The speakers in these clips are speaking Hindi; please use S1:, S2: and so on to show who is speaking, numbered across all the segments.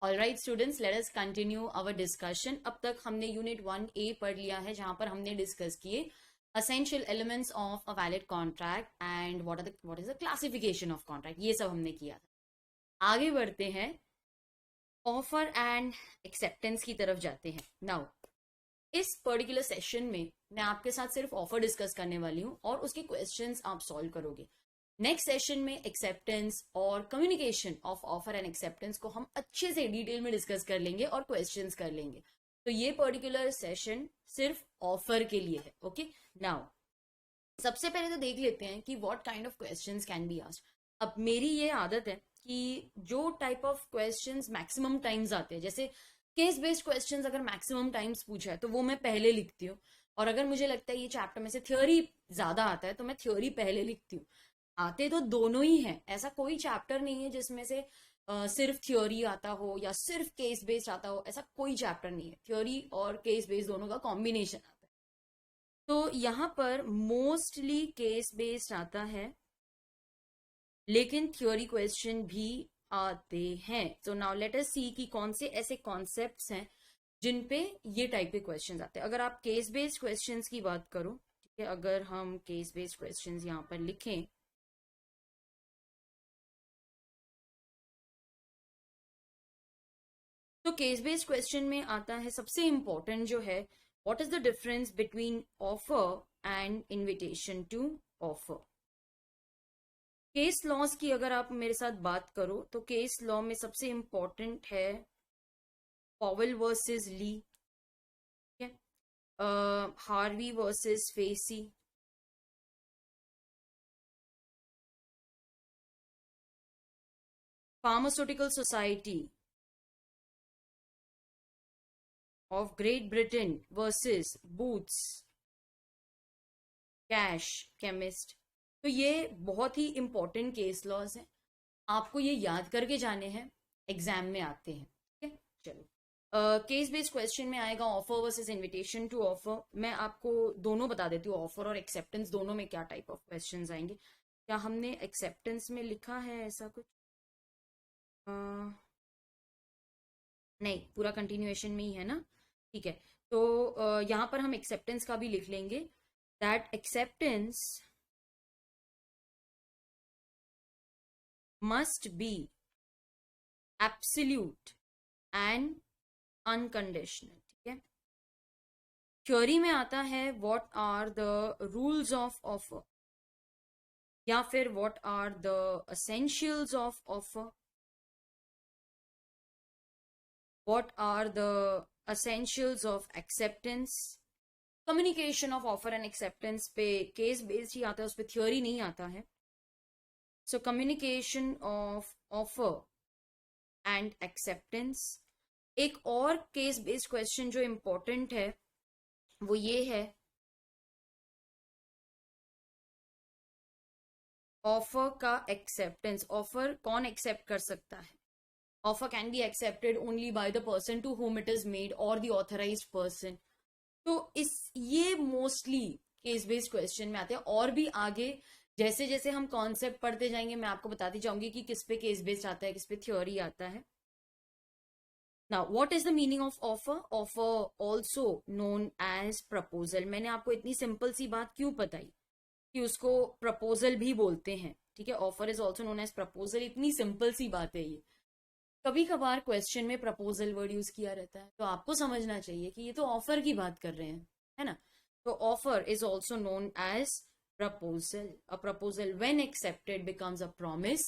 S1: Alright students, let us continue our discussion. अब तक हमने यूनिट 1A पढ़ लिया है, जहां पर हमने डिस्कस किए essential elements of a valid contract and what is the classification of contract, ये सब हमने किया था। आगे बढ़ते हैं, ऑफर एंड एक्सेप्टेंस की तरफ जाते हैं। नाउ इस पर्टिकुलर सेशन में मैं आपके साथ सिर्फ ऑफर डिस्कस करने वाली हूँ और उसके क्वेश्चंस आप सॉल्व करोगे। नेक्स्ट सेशन में एक्सेप्टेंस और communication of offer and acceptance को हम अच्छे से डिटेल में डिस्कस कर लेंगे और क्वेश्चंस कर लेंगे। तो ये पर्टिकुलर सेशन सिर्फ ऑफर के लिए है। ओके, नाउ सबसे पहले तो देख लेते हैं कि what kind of questions can be asked. अब मेरी ये आदत है कि जो type of questions maximum times आते हैं, जैसे केस बेस्ड क्वेश्चंस अगर मैक्सिमम टाइम्स पूछा है तो वो मैं पहले लिखती हूँ, और अगर मुझे लगता है ये चैप्टर में से थ्योरी ज्यादा आता है तो मैं थ्योरी पहले लिखती हूँ। आते तो दोनों ही हैं, ऐसा कोई चैप्टर नहीं है जिसमें से सिर्फ थ्योरी आता हो या सिर्फ केस बेस्ड आता हो, ऐसा कोई चैप्टर नहीं है। थ्योरी और केस बेस्ड दोनों का कॉम्बिनेशन आता है। तो यहाँ पर मोस्टली केस बेस्ड आता है, लेकिन थ्योरी क्वेश्चन भी आते हैं। तो नाउ लेट अस सी कि कौन से ऐसे कॉन्सेप्ट्स हैं जिन पे ये टाइप के क्वेश्चंस आते हैं। अगर आप केस बेस्ड क्वेश्चंस की बात करो, ठीक है, अगर हम केस बेस्ड क्वेश्चंस यहाँ पर लिखें, तो केस बेस्ड क्वेश्चन में आता है सबसे इंपॉर्टेंट जो है, what is the difference between offer and invitation to offer. Case laws की अगर आप मेरे साथ बात करो तो केस लॉ में सबसे इंपॉर्टेंट है पॉवेल वर्सेस ली, ठीक है, Harvey versus facie, pharmaceutical society of great Britain versus booths cash chemist. तो ये बहुत ही इंपॉर्टेंट केस लॉज हैं, आपको ये याद करके जाने हैं, एग्जाम में आते हैं। ठीक है, चलो केस बेस्ड क्वेश्चन में आएगा offer versus invitation to offer. मैं आपको दोनों बता देती हूँ, ऑफर और एक्सेप्टेंस दोनों में क्या टाइप ऑफ क्वेश्चंस आएंगे। क्या हमने एक्सेप्टेंस में लिखा है ऐसा कुछ? नहीं, पूरा कंटिन्यूएशन में ही है ना। ठीक है, तो यहाँ पर हम एक्सेप्टेंस का भी लिख लेंगे, that acceptance must be absolute and unconditional. ठीक है, थ्योरी में आता है what are the rules of offer, या फिर what are the essentials of offer, what are the essentials of acceptance. Communication of offer and acceptance पे केस बेस्ड ही आता है, उस पर थ्योरी नहीं आता है। So communication of offer and acceptance. एक और केस बेस्ड क्वेश्चन जो इंपॉर्टेंट है वो ये है, ऑफर का एक्सेप्टेंस। ऑफर कौन एक्सेप्ट कर सकता है? Offer can be accepted only by the person to whom it is made और द ऑथराइज्ड पर्सन। तो इस ये मोस्टली केस बेस्ड क्वेश्चन में आते हैं, और भी आगे जैसे जैसे हम कॉन्सेप्ट पढ़ते जाएंगे मैं आपको बताती जाऊंगी कि किस पे केस बेस्ड आता है, किस पे थ्योरी आता है। Now what is the meaning of offer? Offer also known as proposal. मैंने आपको इतनी सिंपल सी बात क्यों बताई कि उसको प्रपोजल भी बोलते हैं। ठीक है, offer is also known as proposal, इतनी सिंपल सी बात है ये। कभी कभार क्वेश्चन में प्रपोजल वर्ड यूज किया रहता है, तो आपको समझना चाहिए कि ये तो ऑफर की बात कर रहे हैं, है ना। तो offer is also known as proposal. A proposal when accepted becomes a promise,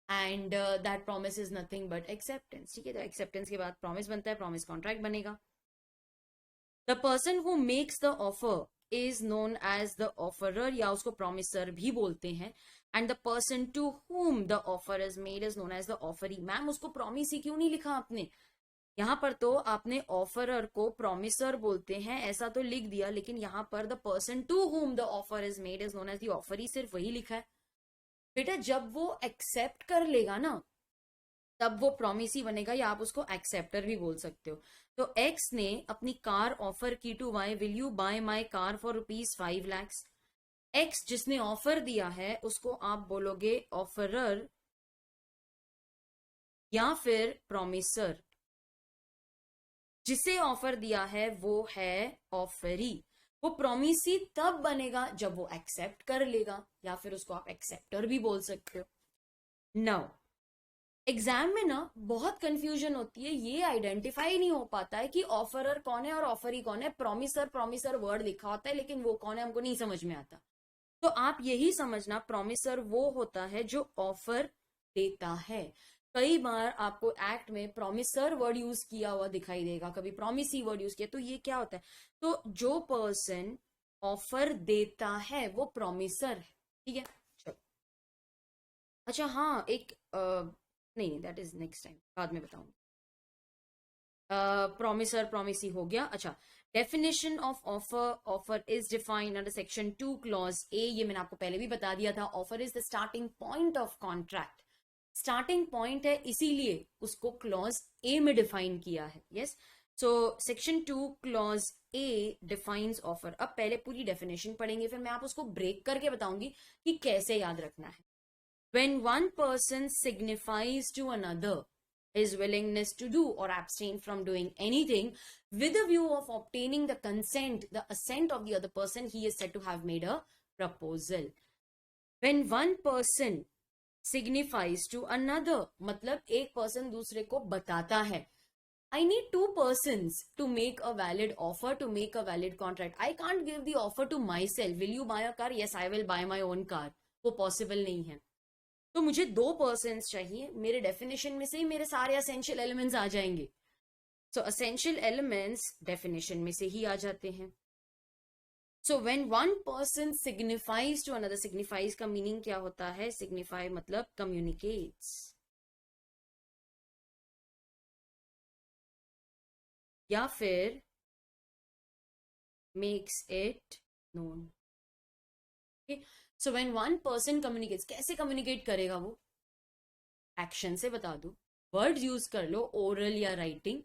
S1: and that promise is nothing but acceptance. ठीक है, तो एक्सेप्टेंस के बाद प्रॉमिस बनता है, प्रॉमिस कॉन्ट्रैक्ट बनेगा। The person who makes the offer is known as the offeror, या उसको प्रॉमिसर भी बोलते हैं। And the person to whom the offer is made is known as the offeree. Ma'am उसको प्रॉमिस ही क्यों नहीं लिखा आपने? यहाँ पर तो आपने ऑफरर को प्रॉमिसर बोलते हैं ऐसा तो लिख दिया, लेकिन यहाँ पर the person to whom the offer is made is known as the offeree, सिर्फ वही लिखा है। बेटा जब वो एक्सेप्ट कर लेगा ना तब वो प्रॉमिस ही बनेगा, या आप उसको एक्सेप्टर भी बोल सकते हो। तो एक्स ने अपनी कार ऑफर की to Y, will you buy my car for ₹5 lakhs। X जिसने ऑफर दिया है उसको आप बोलोगे ऑफरर या फिर प्रॉमिसर। जिसे ऑफर दिया है वो है ऑफरी। वो प्रॉमिसी तब बनेगा जब वो एक्सेप्ट कर लेगा, या फिर उसको आप एक्सेप्टर भी बोल सकते हो। नाउ एग्जाम में ना बहुत कंफ्यूजन होती है, ये आइडेंटिफाई नहीं हो पाता है कि ऑफरर कौन है और ऑफरी कौन है। प्रॉमिसर प्रॉमिसर वर्ड लिखा होता है लेकिन वो कौन है हमको नहीं समझ में आता। तो आप यही समझना, प्रॉमिसर वो होता है जो ऑफर देता है। कई बार आपको एक्ट में प्रॉमिसर वर्ड यूज किया हुआ दिखाई देगा, कभी प्रॉमिसी वर्ड यूज किया, तो ये क्या होता है? तो जो पर्सन ऑफर देता है वो प्रॉमिसर है, ठीक है। चलो, अच्छा हाँ, एक नहीं, दैट इज नेक्स्ट टाइम, बाद में बताऊंगी। प्रॉमिसर प्रॉमिसी हो गया। अच्छा, definition of offer, offer is defined under section 2 clause A. ये मैंने आपको पहले भी बता दिया था। Offer is the starting point of contract. Starting point है इसीलिए उसको क्लॉज ए में डिफाइन किया है। Yes, so section 2 clause A defines offer. अब पहले पूरी डेफिनेशन पढ़ेंगे, फिर मैं आप उसको ब्रेक करके बताऊंगी कि कैसे याद रखना है। When one person signifies to another his willingness to do or abstain from doing anything with a view of obtaining the consent, the assent of the other person, he is said to have made a proposal. When one person signifies to another, मतलब एक person दूसरे को बताता है, I need two persons to make a valid offer, to make a valid contract. I can't give the offer to myself. Will you buy a car? Yes, I will buy my own car. वो possible नहीं है। तो मुझे दो पर्सन्स चाहिए। मेरे डेफिनेशन में से ही मेरे सारे असेंशियल एलिमेंट्स आ जाएंगे। सो असेंशियल एलिमेंट्स डेफिनेशन में से ही आ जाते हैं। So when one person signifies to another, signifies का मीनिंग क्या होता है? सिग्निफाई मतलब कम्युनिकेट्स या फिर makes it known. So when one person communicates, कैसे कम्युनिकेट करेगा वो? एक्शन से बता दो, वर्ड यूज कर लो, ओरल या राइटिंग,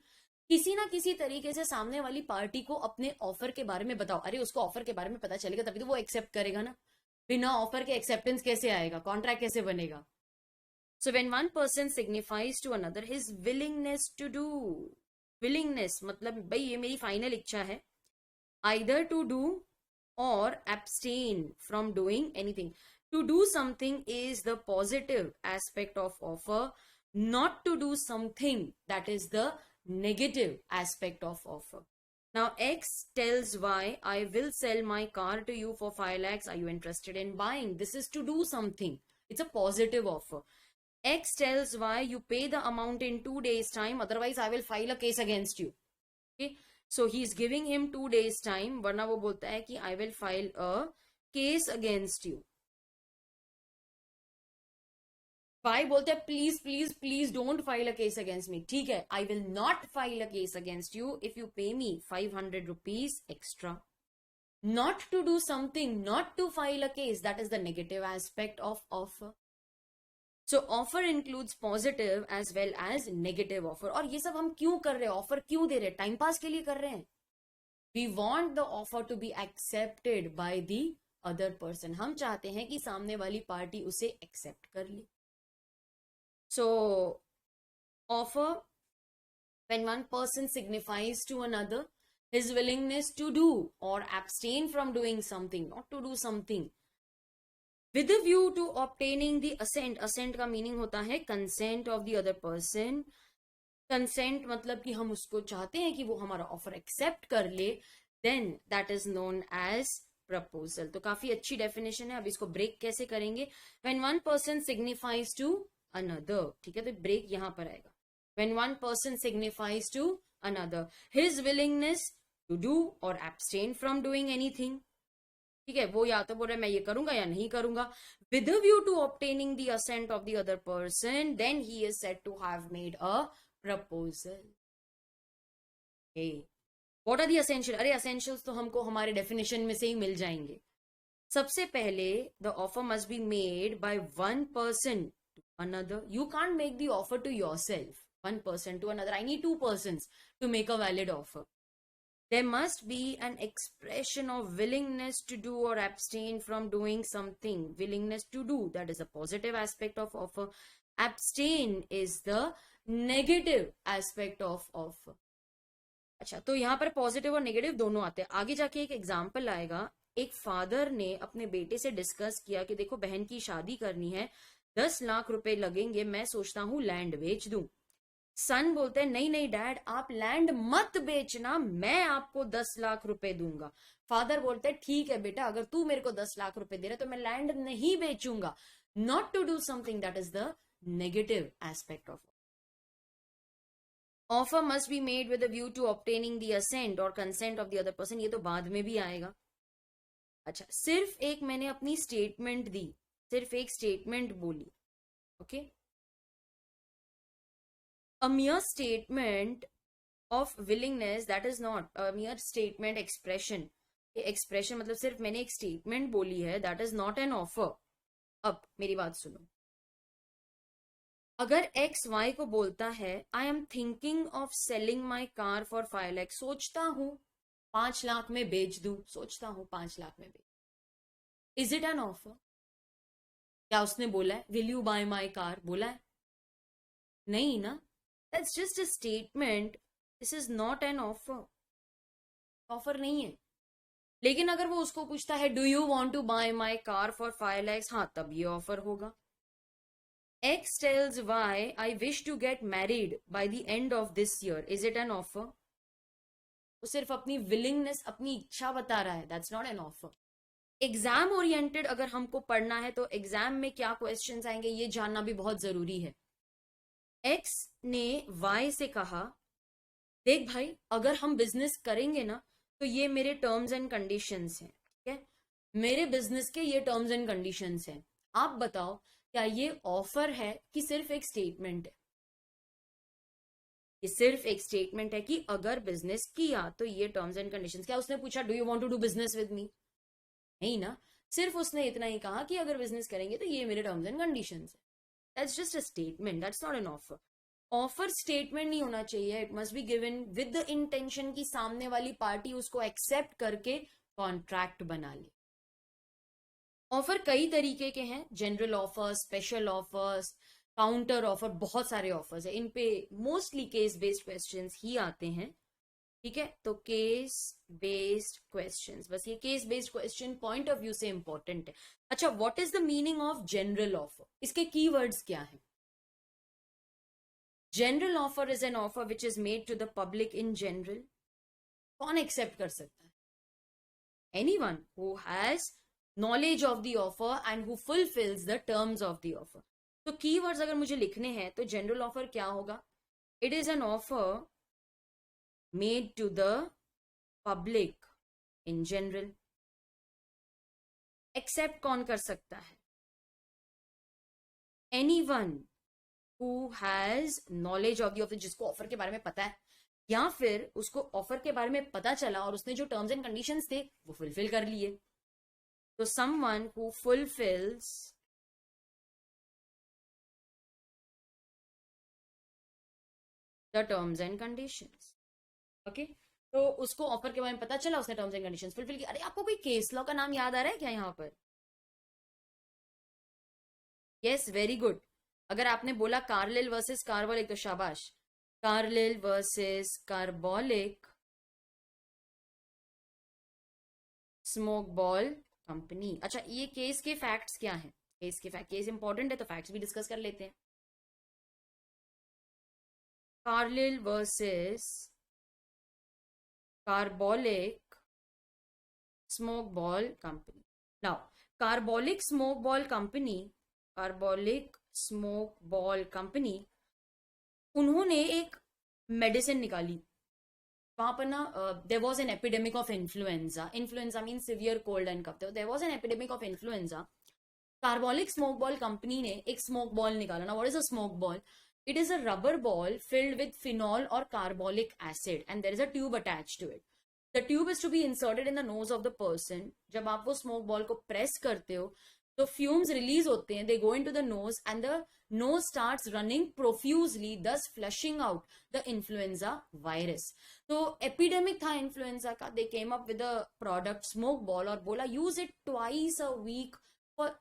S1: किसी ना किसी तरीके से सामने वाली पार्टी को अपने ऑफर के बारे में बताओ। अरे उसको ऑफर के बारे में पता चलेगा तभी तो वो एक्सेप्ट करेगा ना। बिना ऑफर के एक्सेप्टेंस कैसे आएगा? कॉन्ट्रैक्ट कैसे बनेगा? So when one person signifies to another his willingness to do. Willingness मतलब भाई ये मेरी फाइनल इच्छा है, आइदर टू डू और abstain from doing anything. To do something is the positive aspect of offer. Not to do something, that is the negative aspect of offer. Now X tells Y, I will sell my car to you for 5 lakhs. Are you interested in buying? This is to do something. It's a positive offer. X tells Y, you pay the amount in 2 days time, otherwise I will file a case against you. Okay, so he is giving him 2 days time, वरना वो बोलता है कि I will file a case against you. Y बोलते हैं please please please don't file a case against me. ठीक है, I will not file a case against you if you pay me 500 rupees extra. Not to do something, not to file a case, that is the negative aspect of offer. So offer includes positive as well as negative offer. और ये सब हम क्यों कर रहे हैं? ऑफर क्यों दे रहे हैं? टाइम पास के लिए कर रहे हैं। We want the offer to be accepted by the other person. हम चाहते हैं कि सामने वाली पार्टी उसे एक्सेप्ट कर ले। So offer, when one person signifies to another his willingness to do or abstain from doing something, not to do something, with a view to obtaining the assent. Assent का मीनिंग होता है consent of the other person. Consent मतलब कि हम उसको चाहते हैं कि वो हमारा ऑफर एक्सेप्ट कर ले, then that is known as proposal. तो काफी अच्छी डेफिनेशन है। अब इसको ब्रेक कैसे करेंगे? When one person signifies to another, ठीक है, तो ब्रेक यहां पर आएगा। When one person signifies to another his willingness to do और एब्सटेन फ्रॉम डूइंग एनीथिंग, ठीक है, वो या तो बोल रहे मैं ये करूंगा या नहीं करूंगा, with a view to obtaining the assent of the other person, then he is said to have made a proposal. What are the essential? अरे एसेंशियल्स तो हमको हमारे डेफिनेशन में से ही मिल जाएंगे। सबसे पहले the offer must be made by one person to another. You can't make the offer to yourself, one person to another. I need two persons to make a valid offer. There must be an expression of willingness to do or abstain from doing something. Willingness to do, that is a positive aspect of offer. Abstain is the negative aspect of offer. अच्छा, तो यहाँ पर पॉजिटिव और नेगेटिव दोनों आते हैं। आगे जाके एक एग्जाम्पल आएगा, एक फादर ने अपने बेटे से डिस्कस किया कि देखो बहन की शादी करनी है, 10 लाख रुपए लगेंगे, मैं सोचता हूँ लैंड बेच दूं। सन बोलते हैं नहीं नहीं डैड, आप लैंड मत बेचना, मैं आपको 10 लाख रुपए दूंगा। फादर बोलते हैं ठीक है बेटा, अगर तू मेरे को 10 लाख रुपए दे रहा तो मैं लैंड नहीं बेचूंगा। Not to do something, that is the negative aspect of offer. Must be made with a view to obtaining the assent or consent of the other person, ये तो बाद में भी आएगा। अच्छा, सिर्फ एक मैंने अपनी स्टेटमेंट दी, सिर्फ एक स्टेटमेंट बोली, okay. A mere statement of willingness, that is not a mere statement expression. Expression मतलब सिर्फ मैंने एक स्टेटमेंट बोली है, that is not an offer. अब मेरी बात सुनो, अगर एक्स वाई को बोलता है I am thinking of selling my car for 5 lakh, सोचता हूं 5 लाख में बेच दूं, सोचता हूं 5 लाख में बेच, इज इट एन ऑफर? क्या उसने बोला है will you buy my car, बोला है? नहीं ना, that's just a statement, this is not an offer, offer नहीं है। लेकिन अगर वो उसको पूछता है do you want to buy my car for 5 lakhs, हाँ तब ये ऑफर होगा। X tells Y I wish to get married by the end of this year, is it an offer? वो सिर्फ अपनी विलिंगनेस, अपनी इच्छा बता रहा है, that's not an offer. Exam oriented अगर हमको पढ़ना है तो एग्जाम में क्या क्वेश्चंस आएंगे ये जानना भी बहुत जरूरी है। एक्स ने वाई से कहा देख भाई, अगर हम बिजनेस करेंगे ना तो ये मेरे टर्म्स एंड कंडीशंस हैं, ठीक है, मेरे बिजनेस के ये टर्म्स एंड कंडीशंस हैं, आप बताओ क्या ये ऑफर है कि सिर्फ एक स्टेटमेंट है? ये सिर्फ एक स्टेटमेंट है कि अगर बिजनेस किया तो ये टर्म्स एंड कंडीशंस। क्या उसने पूछा do you want to do business with me? नहीं ना, सिर्फ उसने इतना ही कहा कि अगर बिजनेस करेंगे तो ये मेरे टर्म्स एंड कंडीशंस है। That's just a statement, that's not an offer. Offer statement नहीं होना चाहिए, it must be given with the intention की सामने वाली पार्टी उसको एक्सेप्ट करके कॉन्ट्रैक्ट बना ले। ऑफर कई तरीके के हैं, general offer, special offers, counter offer, बहुत सारे ऑफर्स है। इन पे मोस्टली केस बेस्ड क्वेश्चंस ही आते हैं, ठीक है। तो केस बेस्ड क्वेश्चंस, बस ये case based question point of view से इंपॉर्टेंट है। अच्छा, what is the meaning of general offer, इसके कीवर्ड्स क्या है? General offer is an offer which is made to the public in general. कौन एक्सेप्ट कर सकता है? Anyone who has knowledge of the offer and who fulfils the terms of the offer. तो कीवर्ड्स अगर मुझे लिखने हैं तो जनरल ऑफर क्या होगा? It is an offer made to the public in general. Accept कौन कर सकता है? Anyone who has knowledge of the offer, जिसको ऑफर के बारे में पता है, या फिर उसको ऑफर के बारे में पता चला और उसने जो टर्म्स एंड कंडीशंस थे वो फुलफिल कर लिए। तो someone who fulfils the terms and conditions, okay. तो उसको ऑफर के बारे में पता चला, उसने टर्म्स एंड कंडीशंस फुलफिल किया। अरे आपको कोई केस लॉ का नाम याद आ रहा है क्या यहाँ पर? Yes, very good. अगर आपने बोला कार्लिल वर्सेस कार्बोलिक तो शाबाश, Carlill versus Carbolic Smoke Ball company. अच्छा, ये केस के फैक्ट्स क्या हैं? केस के फैक्ट, केस इंपॉर्टेंट है तो फैक्ट्स भी डिस्कस कर लेते हैं। Carlill versus Carbolic Smoke Ball Company. Now Carbolic Smoke Ball Company, Carbolic Smoke Ball Company, उन्होंने एक मेडिसिन निकाली। वहां पर ना there was an epidemic of influenza, influenza mean severe cold and cough, there was an epidemic of influenza. Carbolic Smoke Ball Company ने एक स्मोक बॉल निकाला ना। What is a smoke ball? It is a rubber ball filled with phenol और carbolic acid and there is a tube attached to it. The tube is to be inserted in the nose of the person. जब आप वो स्मोक बॉल को प्रेस करते हो तो फ्यूम्स रिलीज होते हैं, they go into the nose and the nose starts running profusely, thus flushing out the influenza virus. तो एपिडेमिक था इन्फ्लुएंजा का, they came up with a product smoke ball और बोला use it twice a week for,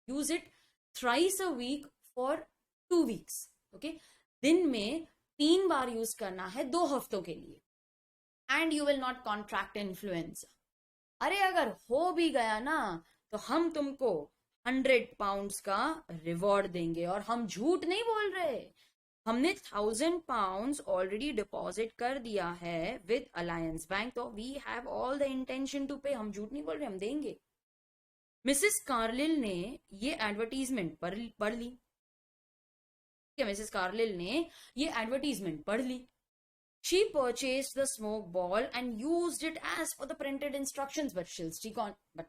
S1: use it thrice a week for 2 weeks, okay. दिन में 3 बार यूज करना है 2 हफ्तों के लिए। And you will not contract influenza. अरे अगर हो भी गया ना तो हम तुमको 100 पाउंड्स का रिवॉर्ड देंगे, और हम झूठ नहीं बोल रहे, हमने 1000 पाउंड्स ऑलरेडी डिपॉजिट कर दिया है विद अलायंस बैंक, तो we have all the intention to pay, हम झूठ नहीं बोल रहे, हम देंगे। मिसेस कार्लिल ने ये एडवर्टीजमेंट पढ़ ली, मिसेस कार्लिल ने ये एडवर्टीजमेंट पढ़ ली। She purchased the smoke ball and used it as per the printed instructions, but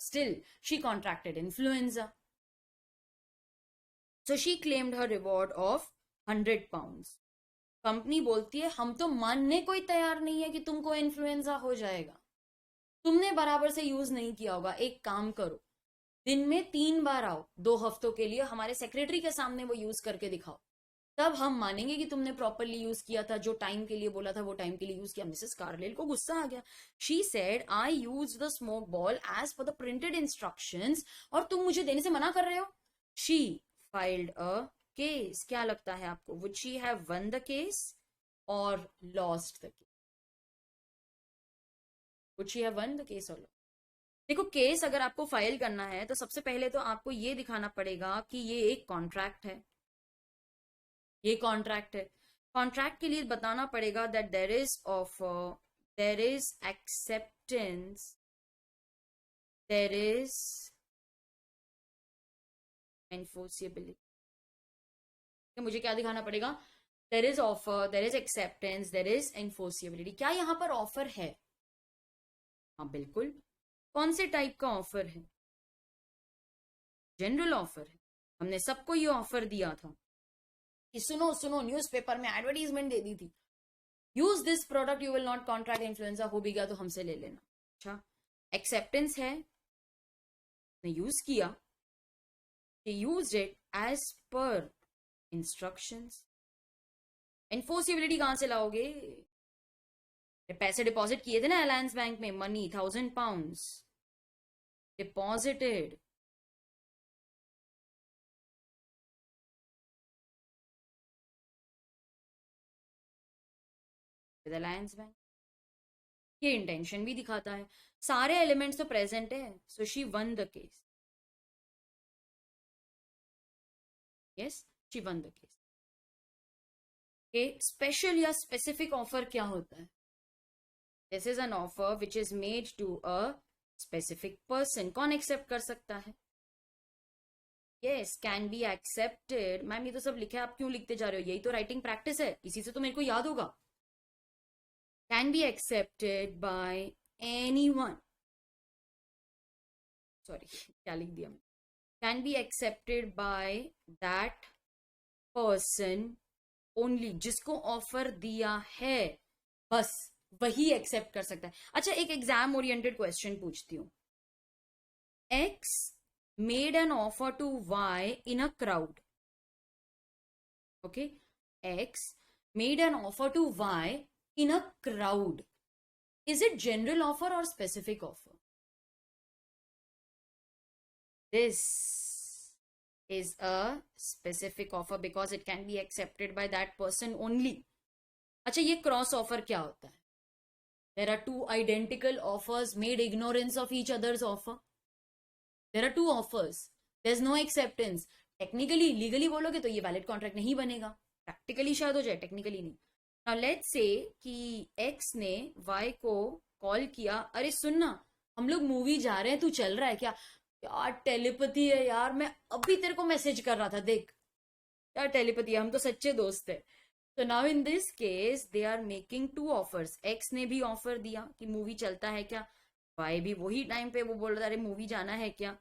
S1: still she contracted influenza. So she claimed her reward of 100 pounds. Company बोलती है हम तो मानने को ही तैयार नहीं है कि तुमको इन्फ्लुएंजा हो जाएगा, तुमने बराबर से यूज नहीं किया होगा, एक काम करो, दिन में 3 बार आओ 2 हफ्तों के लिए, हमारे सेक्रेटरी के सामने वो यूज करके दिखाओ, तब हम मानेंगे कि तुमने प्रॉपरली यूज किया था, जो टाइम के लिए बोला था वो टाइम के लिए यूज किया। मिसेस कार्लिल को गुस्सा आ गया। She said I use the smoke ball as per the printed instructions, और तुम मुझे देने से मना कर रहे हो। She filed a case. क्या लगता है आपको, would she have won the case or lost the case? Would she have won the case or lost? देखो, केस अगर आपको फाइल करना है तो सबसे पहले तो आपको ये दिखाना पड़ेगा कि ये एक कॉन्ट्रैक्ट है, ये कॉन्ट्रैक्ट है। कॉन्ट्रैक्ट के लिए बताना पड़ेगा that there is acceptance, there is enforceability. मुझे क्या दिखाना पड़ेगा? There is offer, there is acceptance, there is enforceability. क्या यहां पर ऑफर है? हाँ बिल्कुल। कौन से टाइप का ऑफर है? जनरल ऑफर है। हमने सबको ये ऑफर दिया था कि सुनो सुनो, न्यूज़पेपर में एडवर्टीजमेंट दे दी थी, use this product you will not contract influenza, हो भी गया तो हमसे ले लेना। अच्छा, एक्सेप्टेंस है, ने यूज किया, use it as per instructions. Enforceability कहां से लाओगे? पैसे डिपॉजिट किए थे ना अलायंस बैंक में, money 1000 pounds deposited, Alliance Bank. ये इंटेंशन भी दिखाता है, सारे एलिमेंट्स तो प्रेजेंट है। So she won the case, yes she won the case. Special या स्पेसिफिक ऑफर क्या होता है? This is an offer which is made to a specific person. कौन एक्सेप्ट कर सकता है? Yes, can be accepted. Ma'am ये तो सब लिखा है, आप क्यों लिखते जा रहे हो? यही तो राइटिंग प्रैक्टिस है, इसी से तो मेरे को याद होगा। Can be accepted by anyone, sorry क्या लिख दिया मैं, can be accepted by that person only, जिसको ऑफर दिया है बस वही एक्सेप्ट कर सकता है। अच्छा, एक एग्जाम ओरिएंटेड क्वेश्चन पूछती हूँ। X made an offer to Y in a crowd, okay, X made an offer to Y in a crowd, is it general offer or specific offer? This is a specific offer because it can be accepted by that person only. अच्छा, ये क्रॉस ऑफर क्या होता है? There are two identical offers made ignorance of each other's offer. There are two offers. There's no acceptance. Technically legally बोलोगे तो ये वैलिड कॉन्ट्रैक्ट नहीं बनेगा, प्रैक्टिकली शायद हो जाए, टेक्निकली नहीं। नाउ लेट्स से कि एक्स ने वाई को कॉल किया, अरे सुन ना, हम लोग मूवी जा रहे हैं, तू चल रहा है क्या? यार टेलीपैथी है यार, मैं अभी तेरे को मैसेज कर रहा था, देख यार टेलीपैथी है, हम तो सच्चे दोस्त है। तो now in this case they are making two offers. X ने भी ऑफर दिया कि मूवी चलता है क्या, वाई भी वही टाइम पे वो बोल रहा था अरे मूवी जाना है क्या।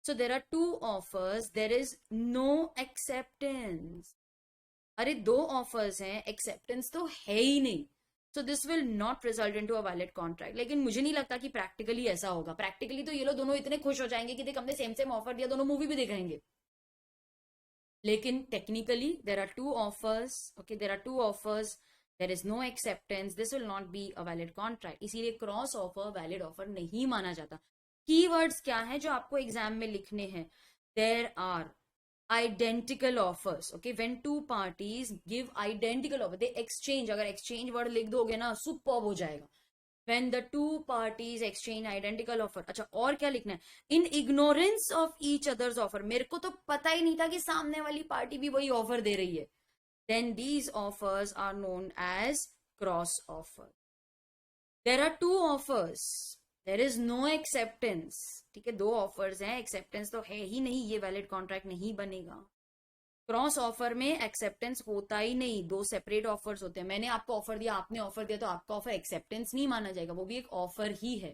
S1: So there are two offers, there is no acceptance. अरे 2 ऑफर्स हैं, एक्सेप्टेंस तो है ही नहीं। So this will not result into a valid contract. लेकिन मुझे नहीं लगता कि प्रैक्टिकली ऐसा होगा। प्रैक्टिकली तो ये लोग दोनों इतने खुश हो जाएंगे कि देख हमने सेम सेम ऑफर दिया, दोनों मूवी भी देखेंगे। लेकिन technically there are 2 offers, okay, there are 2 offers, there is no acceptance, this will not be a valid contract. इसीलिए क्रॉस ऑफर वैलिड ऑफर नहीं माना जाता। कीवर्ड्स क्या है जो आपको एग्जाम में लिखने हैं? There are identical offers, okay, when two parties give identical offer, they exchange, अगर exchange word लिख दोगे ना सुपर्ब हो जाएगा। when the two parties exchange identical offer. अच्छा, और क्या लिखना है? In ignorance of each other's offer. मेरे को तो पता ही नहीं था कि सामने वाली पार्टी भी वही ऑफर दे रही है. Then these offers are known as cross offer. There are two offers. There is no acceptance. ठीक है, दो ऑफर्स हैं, एक्सेप्टेंस तो है ही नहीं, ये वैलिड कॉन्ट्रैक्ट नहीं बनेगा. क्रॉस ऑफर में एक्सेप्टेंस होता ही नहीं, दो सेपरेट ऑफर्स होते हैं. मैंने आपको ऑफर दिया, आपने ऑफर दिया, तो आपका ऑफर एक्सेप्टेंस नहीं माना जाएगा, वो भी एक ऑफर ही है.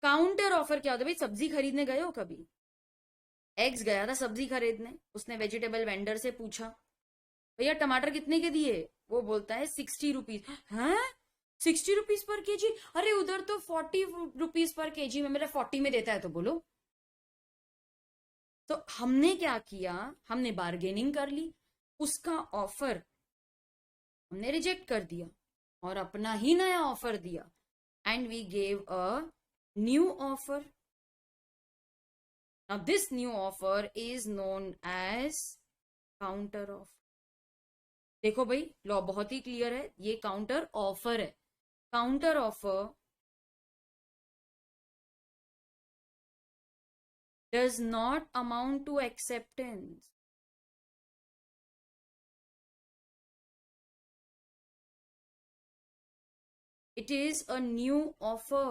S1: काउंटर ऑफर क्या होता है? भाई सब्जी खरीदने गए हो कभी? एग्स गया था सब्जी खरीदने, उसने वेजिटेबल वेंडर से पूछा, भैया टमाटर कितने के दिए? वो बोलता है 60 रुपीज. हाँ, 60 रुपीज पर केजी? अरे उधर तो 40 रुपीज पर केजी में, मेरा 40 में देता है, तो बोलो. तो हमने क्या किया? हमने बार्गेनिंग कर ली, उसका ऑफर हमने रिजेक्ट कर दिया और अपना ही नया ऑफर दिया. And we gave a new offer. Now this new offer is known as counter offer. देखो भाई, लॉ बहुत ही क्लियर है, ये काउंटर ऑफर है. Counter offer does not amount to acceptance. It is a new offer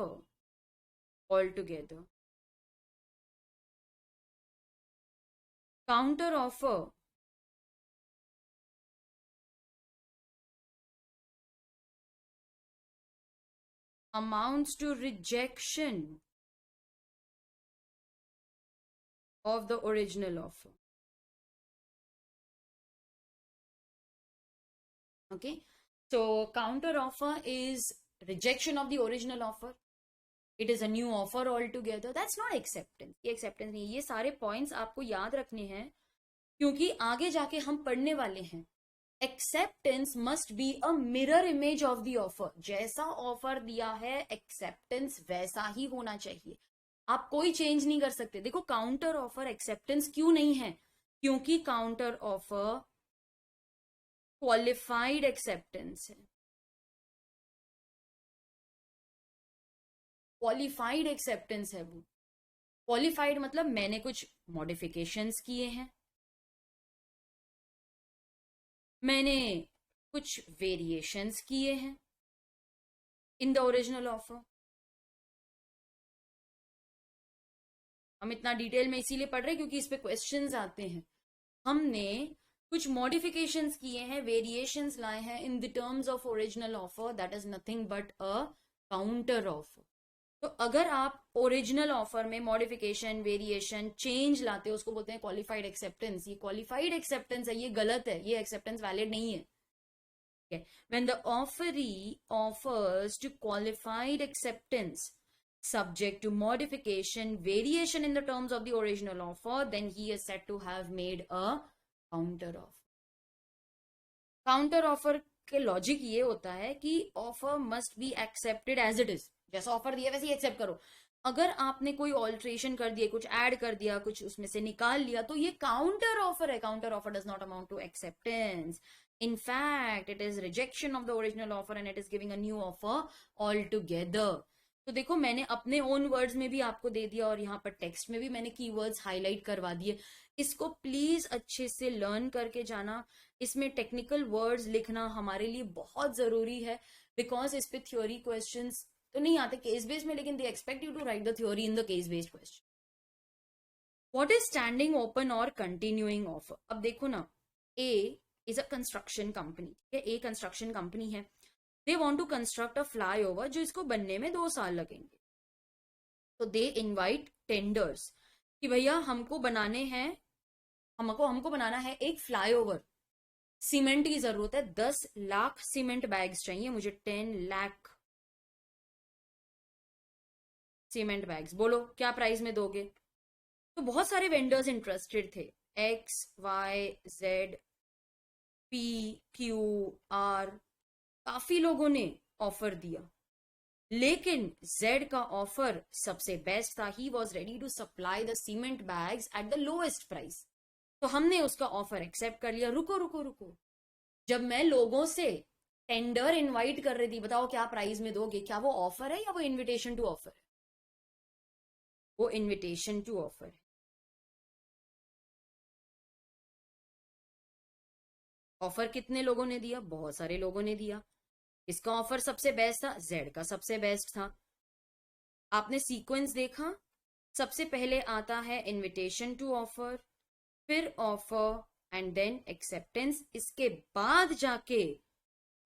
S1: altogether. Counter offer amounts to rejection of the original offer. Okay, so counter offer is rejection of the original offer. It is a new offer altogether. That's not acceptance. ये acceptance नहीं. ये सारे points आपको याद रखने हैं, क्योंकि आगे जाके हम पढ़ने वाले हैं. Acceptance must be a mirror image of the offer. जैसा ऑफर दिया है, acceptance वैसा ही होना चाहिए. आप कोई चेंज नहीं कर सकते. देखो, काउंटर ऑफर एक्सेप्टेंस क्यों नहीं है? क्योंकि काउंटर ऑफर क्वालिफाइड एक्सेप्टेंस है. क्वालिफाइड एक्सेप्टेंस है वो. क्वालिफाइड मतलब मैंने कुछ मॉडिफिकेशंस किए हैं, मैंने कुछ वेरिएशंस किए हैं इन द ओरिजिनल ऑफर. हम इतना डिटेल में इसीलिए पढ़ रहे हैं क्योंकि इस पे क्वेश्चंस आते हैं. हमने कुछ मॉडिफिकेशंस किए हैं, वेरिएशंस लाए हैं in the terms of original offer. That is nothing but a counter offer. तो अगर आप ओरिजिनल ऑफर में मॉडिफिकेशन, वेरिएशन, चेंज लाते हो, उसको बोलते हैं क्वालिफाइड एक्सेप्टेंस. ये क्वालिफाइड एक्सेप्टेंस है, ये गलत है, ये एक्सेप्टेंस वैलिड नहीं है. Okay. When the offeree offers to qualified acceptance subject to modification, variation in the terms of the original offer, then he is said to have made a counter offer. Counter offer के लॉजिक ये होता है कि offer must be accepted as it is. जैसा ऑफर दिया वैसे ही एक्सेप्ट करो. अगर आपने कोई ऑल्ट्रेशन कर दिया, कुछ ऐड कर दिया, कुछ उसमें से निकाल लिया, तो ये काउंटर ऑफर है. Counter offer does not amount to acceptance. In fact, it is rejection of the original offer and it is giving a new offer altogether. तो देखो, मैंने अपने ओन वर्ड्स में भी आपको दे दिया और यहाँ पर टेक्स्ट में भी मैंने कीवर्ड्स हाईलाइट करवा दिए. इसको प्लीज अच्छे से लर्न करके जाना. इसमें टेक्निकल वर्ड्स लिखना हमारे लिए बहुत जरूरी है, बिकॉज इस पे थ्योरी क्वेश्चंस तो नहीं आते केस बेस्ड में, लेकिन they expect you to write the theory in the case based question. What is standing open or continuing offer? अब देखो ना, A is a construction company. A construction company है. They want to construct a flyover, जो इसको बनने में 2 साल लगेंगे. तो दे इनवाइट टेंडर्स कि भैया हमको बनाने हैं, हमको बनाना है एक फ्लाईओवर. सीमेंट की जरूरत है, 10 लाख सीमेंट बैग्स चाहिए मुझे. 10 लाख सीमेंट बैग्स. बोलो क्या प्राइस में दोगे? तो बहुत सारे वेंडर्स इंटरेस्टेड थे. X, Y, Z, P, Q, R, काफी लोगों ने ऑफर दिया. लेकिन जेड का ऑफर सबसे बेस्ट था. He was ready to supply the cement bags at the lowest price. तो हमने उसका ऑफर एक्सेप्ट कर लिया. रुको रुको रुको, जब मैं लोगों से टेंडर इनवाइट कर रही थी, बताओ क्या प्राइस में दोगे, क्या वो ऑफर है या वो इनविटेशन टू ऑफर है? वो इनविटेशन टू ऑफर है। ऑफर कितने लोगों ने दिया? बहुत सारे लोगों ने दिया। इसका ऑफर सबसे बेस्ट था, जेड का सबसे बेस्ट था। आपने सीक्वेंस देखा, सबसे पहले आता है इनविटेशन टू ऑफर, फिर ऑफर एंड देन एक्सेप्टेंस, इसके बाद जाके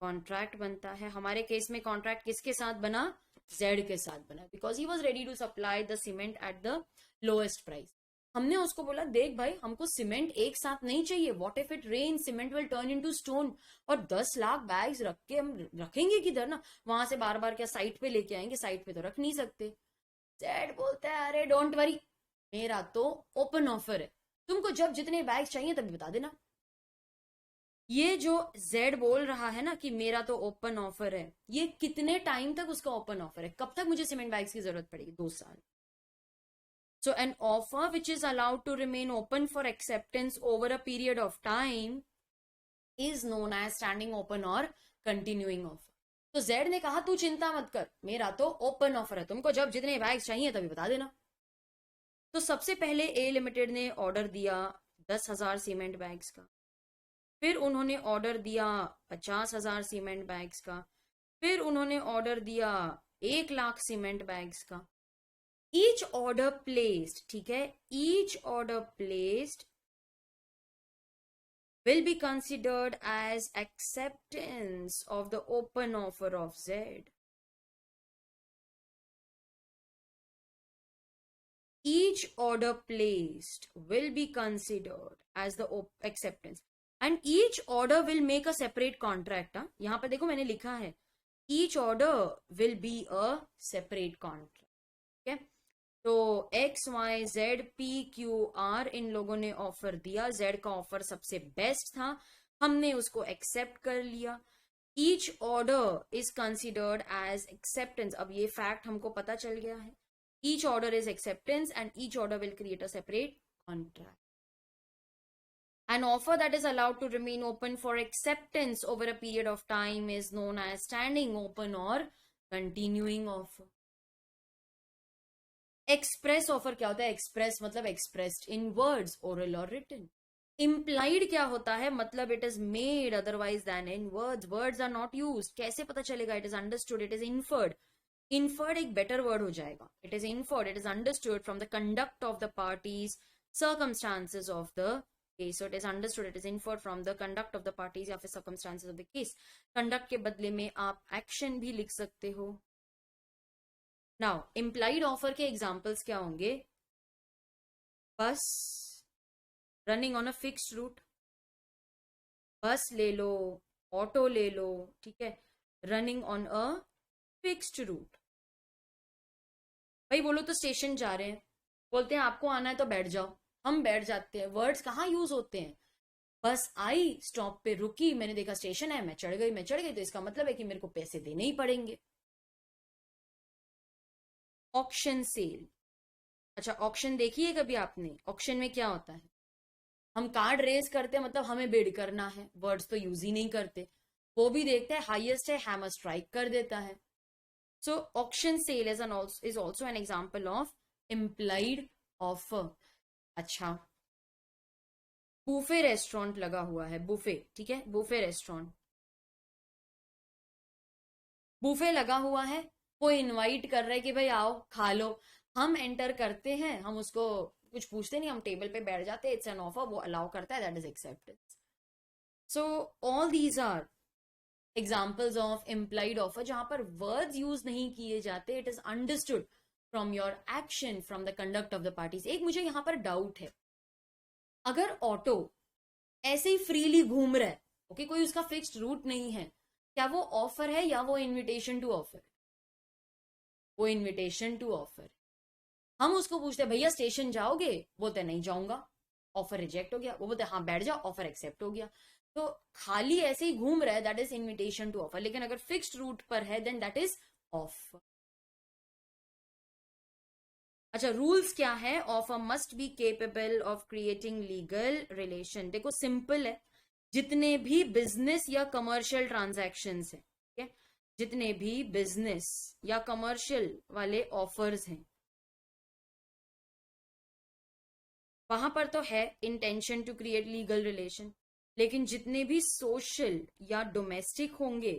S1: कॉन्ट्रैक्ट बनता है। हमारे केस में कॉन्ट्रैक्ट किसके साथ बना? जेड के साथ बना, because he was ready to supply the cement at the lowest price. हमने उसको बोला देख भाई हमको सीमेंट एक साथ नहीं चाहिए, what if it rain, cement will turn into stone, और 10 लाख बैग्स रख के हम रखेंगे किधर ना, वहां से बार बार क्या साइट पे लेके आएंगे, साइट पे तो रख नहीं सकते। जेड बोलता है अरे डोंट वरी, मेरा तो ओपन ऑफर है, तुमको जब जितने बैग्स चाहिए तभी बता देना। ये जो जेड बोल रहा है ना कि मेरा तो ओपन ऑफर है, ये कितने टाइम तक उसका ओपन ऑफर है, कब तक मुझे सीमेंट बैग्स की जरूरत पड़ेगी? 2 साल। So an offer which is allowed to remain open for acceptance over a period of time is known as standing open or continuing offer. तो जेड ने कहा तू चिंता मत कर, मेरा तो ओपन ऑफर है, तुमको जब जितने बैग्स चाहिए तभी बता देना। तो सबसे पहले ए लिमिटेड ने ऑर्डर दिया 10,000 सीमेंट बैग्स का, फिर उन्होंने ऑर्डर दिया 50,000 सीमेंट बैग्स का, फिर उन्होंने ऑर्डर दिया 1 लाख सीमेंट बैग्स का। ईच ऑर्डर प्लेस्ड, ठीक है, each order placed will be considered as acceptance of the open offer of Z. Each order placed will be considered as the acceptance and each order will make a separate contract. यहाँ पर देखो मैंने लिखा है each order will be a separate contract. ठीक है, तो X Y Z P Q R इन लोगों ने ऑफर दिया, जेड का ऑफर सबसे बेस्ट था, हमने उसको एक्सेप्ट कर लिया। Each order is considered as acceptance, अब ये फैक्ट हमको पता चल गया है, each order is acceptance and each order will create a separate contract. An offer that is allowed to remain open for acceptance over a period of time is known as standing open or continuing offer. Express offer क्या होता है? एक्सप्रेस मतलब एक्सप्रेस्ड इन वर्ड्स, ओरल और रिटन। इम्प्लाइड क्या होता है? मतलब it is made otherwise then in words, words are not used. कैसे पता चलेगा? It is understood, it is inferred. Inferred एक बेटर वर्ड हो जाएगा, it is inferred, it is understood from the conduct of the parties, circumstances of the case. So it is understood, it is inferred from the conduct of the parties या फिर circumstances of the case. Conduct के बदले में आप एक्शन भी लिख सकते हो। नाउ इम्प्लाइड ऑफर के एग्जाम्पल्स क्या होंगे? Bus running on a fixed route, bus ले लो, ऑटो ले लो, ठीक है, running on a fixed route. भाई बोलो तो स्टेशन जा रहे हैं, बोलते हैं आपको आना है तो बैठ जाओ, हम बैठ जाते हैं। वर्ड्स कहाँ यूज होते हैं? बस आई, स्टॉप पे रुकी, मैंने देखा स्टेशन है, मैं चढ़ गई, मैं चढ़ गई, तो इसका मतलब है कि मेरे को पैसे देने ही पड़ेंगे। ऑक्शन सेल, अच्छा ऑक्शन देखी है कभी आपने? ऑक्शन में क्या होता है? हम कार्ड रेस करते हैं, मतलब हमें बिड करना है, वर्ड्स तो यूज ही नहीं करते। वो भी देखते हैं हाईएस्ट है, हैमर स्ट्राइक कर देता है। So auction sale is also an example of implied offer. अच्छा, बुफे रेस्टोरेंट लगा हुआ है, बुफे, ठीक है, बुफे रेस्टोरेंट, बुफे लगा हुआ है, वो इनवाइट कर रहा है कि भाई आओ खा लो। हम एंटर करते हैं, हम उसको कुछ पूछते नहीं, हम टेबल पे बैठ जाते हैं, इट्स एन ऑफर, वो अलाउ करता है, that is acceptance. So all these are examples of implied offer जहां पर वर्ड्स यूज नहीं किए जाते, it is understood from your action, from the conduct of the parties. एक मुझे यहां पर डाउट है, अगर ऑटो ऐसे ही फ्रीली घूम रहा है, ओके, कोई उसका फिक्स्ड रूट नहीं है, क्या वो ऑफर है या वो इनविटेशन टू ऑफर? वो इनविटेशन टू ऑफर। हम उसको पूछते हैं भैया स्टेशन जाओगे, बोलते नहीं जाऊंगा, ऑफर रिजेक्ट हो गया। वो बोलते हाँ बैठ जाओ, ऑफर एक्सेप्ट हो गया। तो खाली ऐसे ही घूम रहा है, that is invitation to offer. लेकिन अगर फिक्स्ड रूट पर है देन दैट इज ऑफर। अच्छा, रूल्स क्या है? Offer must be capable of creating legal relation. देखो सिंपल है, जितने भी बिजनेस या कमर्शियल ट्रांजैक्शंस हैं, ठीक है, जितने भी बिजनेस या कमर्शियल वाले ऑफर्स हैं, वहां पर तो है intention to create legal relation, लेकिन जितने भी सोशल या डोमेस्टिक होंगे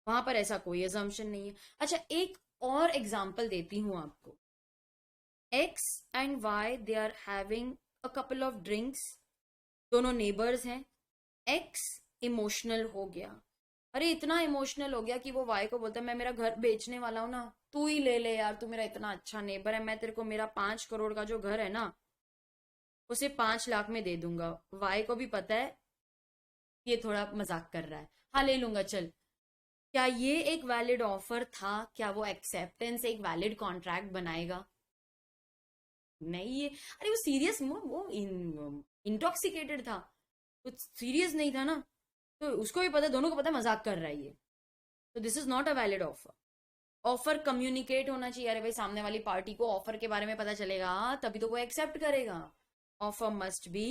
S1: वहां पर ऐसा कोई अजम्पशन नहीं है। अच्छा, एक और एग्जांपल देती हूं आपको। X and Y they are having a couple of drinks, दोनों नेबर्स हैं। एक्स इमोशनल हो गया, अरे इतना इमोशनल हो गया कि वो वाई को बोलता है मैं मेरा घर बेचने वाला हूं ना, तू ही ले ले यार, तू मेरा इतना अच्छा नेबर है, मैं तेरे को मेरा 5 करोड़ का जो घर है ना उसे 5 लाख में दे दूंगा। वाई को भी पता है ये थोड़ा मजाक कर रहा है, हाँ ले लूंगा चल। क्या ये एक वैलिड ऑफर था? क्या वो एक्सेप्टेंस एक वैलिड कॉन्ट्रैक्ट बनाएगा? नहीं। ये अरे वो सीरियस, वो इंटॉक्सिकेटेड था, कुछ सीरियस नहीं था ना, तो उसको भी पता, दोनों को पता मजाक कर रहा है ये, तो this is not a valid offer. Offer communicate होना चाहिए। अरे भाई सामने वाली पार्टी को ऑफर के बारे में पता चलेगा तभी तो वो एक्सेप्ट करेगा। Offer must be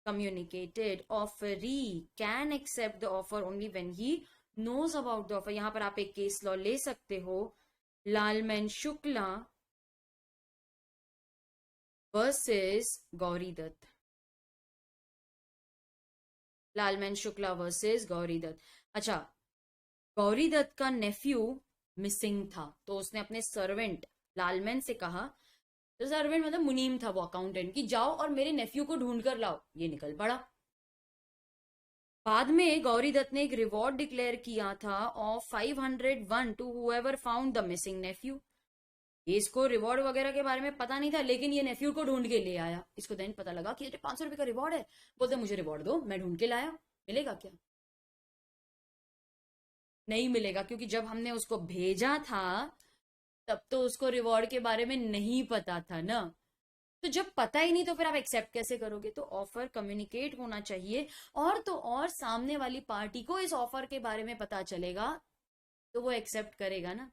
S1: communicated. Offeree can accept the offer only when he knows about the offer. यहां पर आप एक केस लॉ ले सकते हो, लालमैन शुक्ला वर्सेस गौरी दत्त। लालमैन शुक्ला वर्सेस गौरी दत्त। अच्छा, गौरी दत्त का नेफ्यू मिसिंग था, तो उसने अपने सर्वेंट लालमैन से कहा, तो सर्वेंट मतलब मुनीम था वो अकाउंटेंट, कि जाओ और मेरे नेफ्यू को ढूंढ कर लाओ। ये निकल पड़ा। बाद में गौरी दत्त ने एक रिवॉर्ड डिक्लेयर किया था of 501 to whoever found the missing nephew. इसको रिवॉर्ड वगैरह के बारे में पता नहीं था, लेकिन ये नेफ्यू को ढूंढ के ले आया। इसको देन पता लगा कि 500 रुपए का रिवॉर्ड है, बोलते मुझे रिवॉर्ड दो, मैं ढूंढ के लाया। मिलेगा क्या? नहीं मिलेगा, क्योंकि जब हमने उसको भेजा था तब तो उसको रिवॉर्ड के बारे में नहीं पता था ना। तो जब पता ही नहीं तो फिर आप एक्सेप्ट कैसे करोगे? तो ऑफर कम्युनिकेट होना चाहिए, और तो और सामने वाली पार्टी को इस ऑफर के बारे में पता चलेगा तो वो एक्सेप्ट करेगा ना।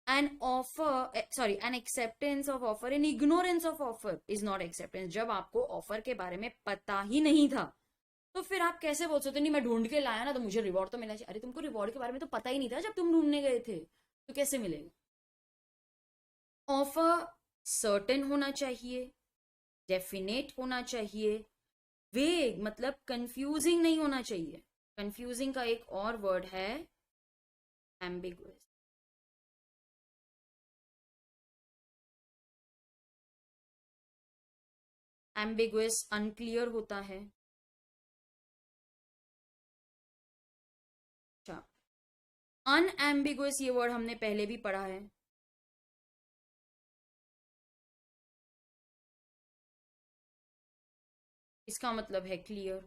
S1: An offer, sorry, N acceptance of offer in ignorance of offer is not acceptance. जब आपको ऑफर के बारे में पता ही नहीं था तो फिर आप कैसे बोल सकते? नहीं मैं ढूंढ के लाया ना तो मुझे रिवॉर्ड तो मिलना चाहिए। अरे तुमको रिवॉर्ड के बारे में तो पता ही नहीं था जब तुम ढूंढने गए थे, तो कैसे मिलेगा? ऑफर सर्टेन होना चाहिए, डेफिनेट होना चाहिए, वेग मतलब कंफ्यूजिंग नहीं होना चाहिए। कंफ्यूजिंग का एक और वर्ड है एम्बिगुअस। एम्बिगुअस अनक्लियर होता है। अच्छा, अनएम्बिगुअस ये वर्ड हमने पहले भी पढ़ा है। इसका मतलब है क्लियर।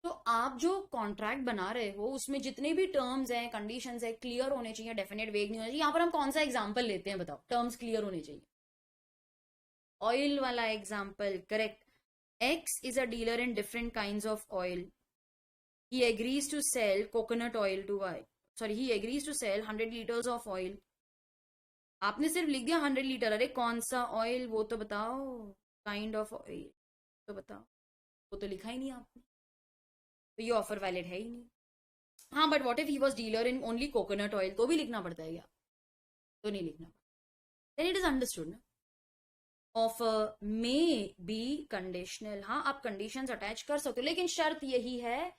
S1: तो आप जो कॉन्ट्रैक्ट बना रहे हो उसमें जितने भी टर्म्स हैं, कंडीशंस हैं, क्लियर होने चाहिए, डेफिनेट वेग नहीं होना चाहिए। यहाँ पर हम कौन सा एग्जांपल लेते हैं बताओ? टर्म्स क्लियर होने चाहिए। ऑयल वाला example correct. X is a dealer in different kinds of oil. He agrees to sell coconut oil to Y, sorry, he agrees to sell 100 litres of oil. आपने सिर्फ लिख दिया 100 लीटर, अरे कौन सा ऑयल वो तो बताओ, काइंड ऑफ ऑयल तो बताओ, वो तो लिखा ही नहीं आपने, तो ये ऑफर वैलिड है ही नहीं। हाँ, but what if he was dealer in only coconut oil, तो भी लिखना पड़ता है क्या? तो नहीं लिखना पड़ता। देन इट इज अंडरस्टूड ना। ऑफर मे बी कंडीशनल, हाँ आप कंडीशंस अटैच कर सकते हो, लेकिन शर्त यही है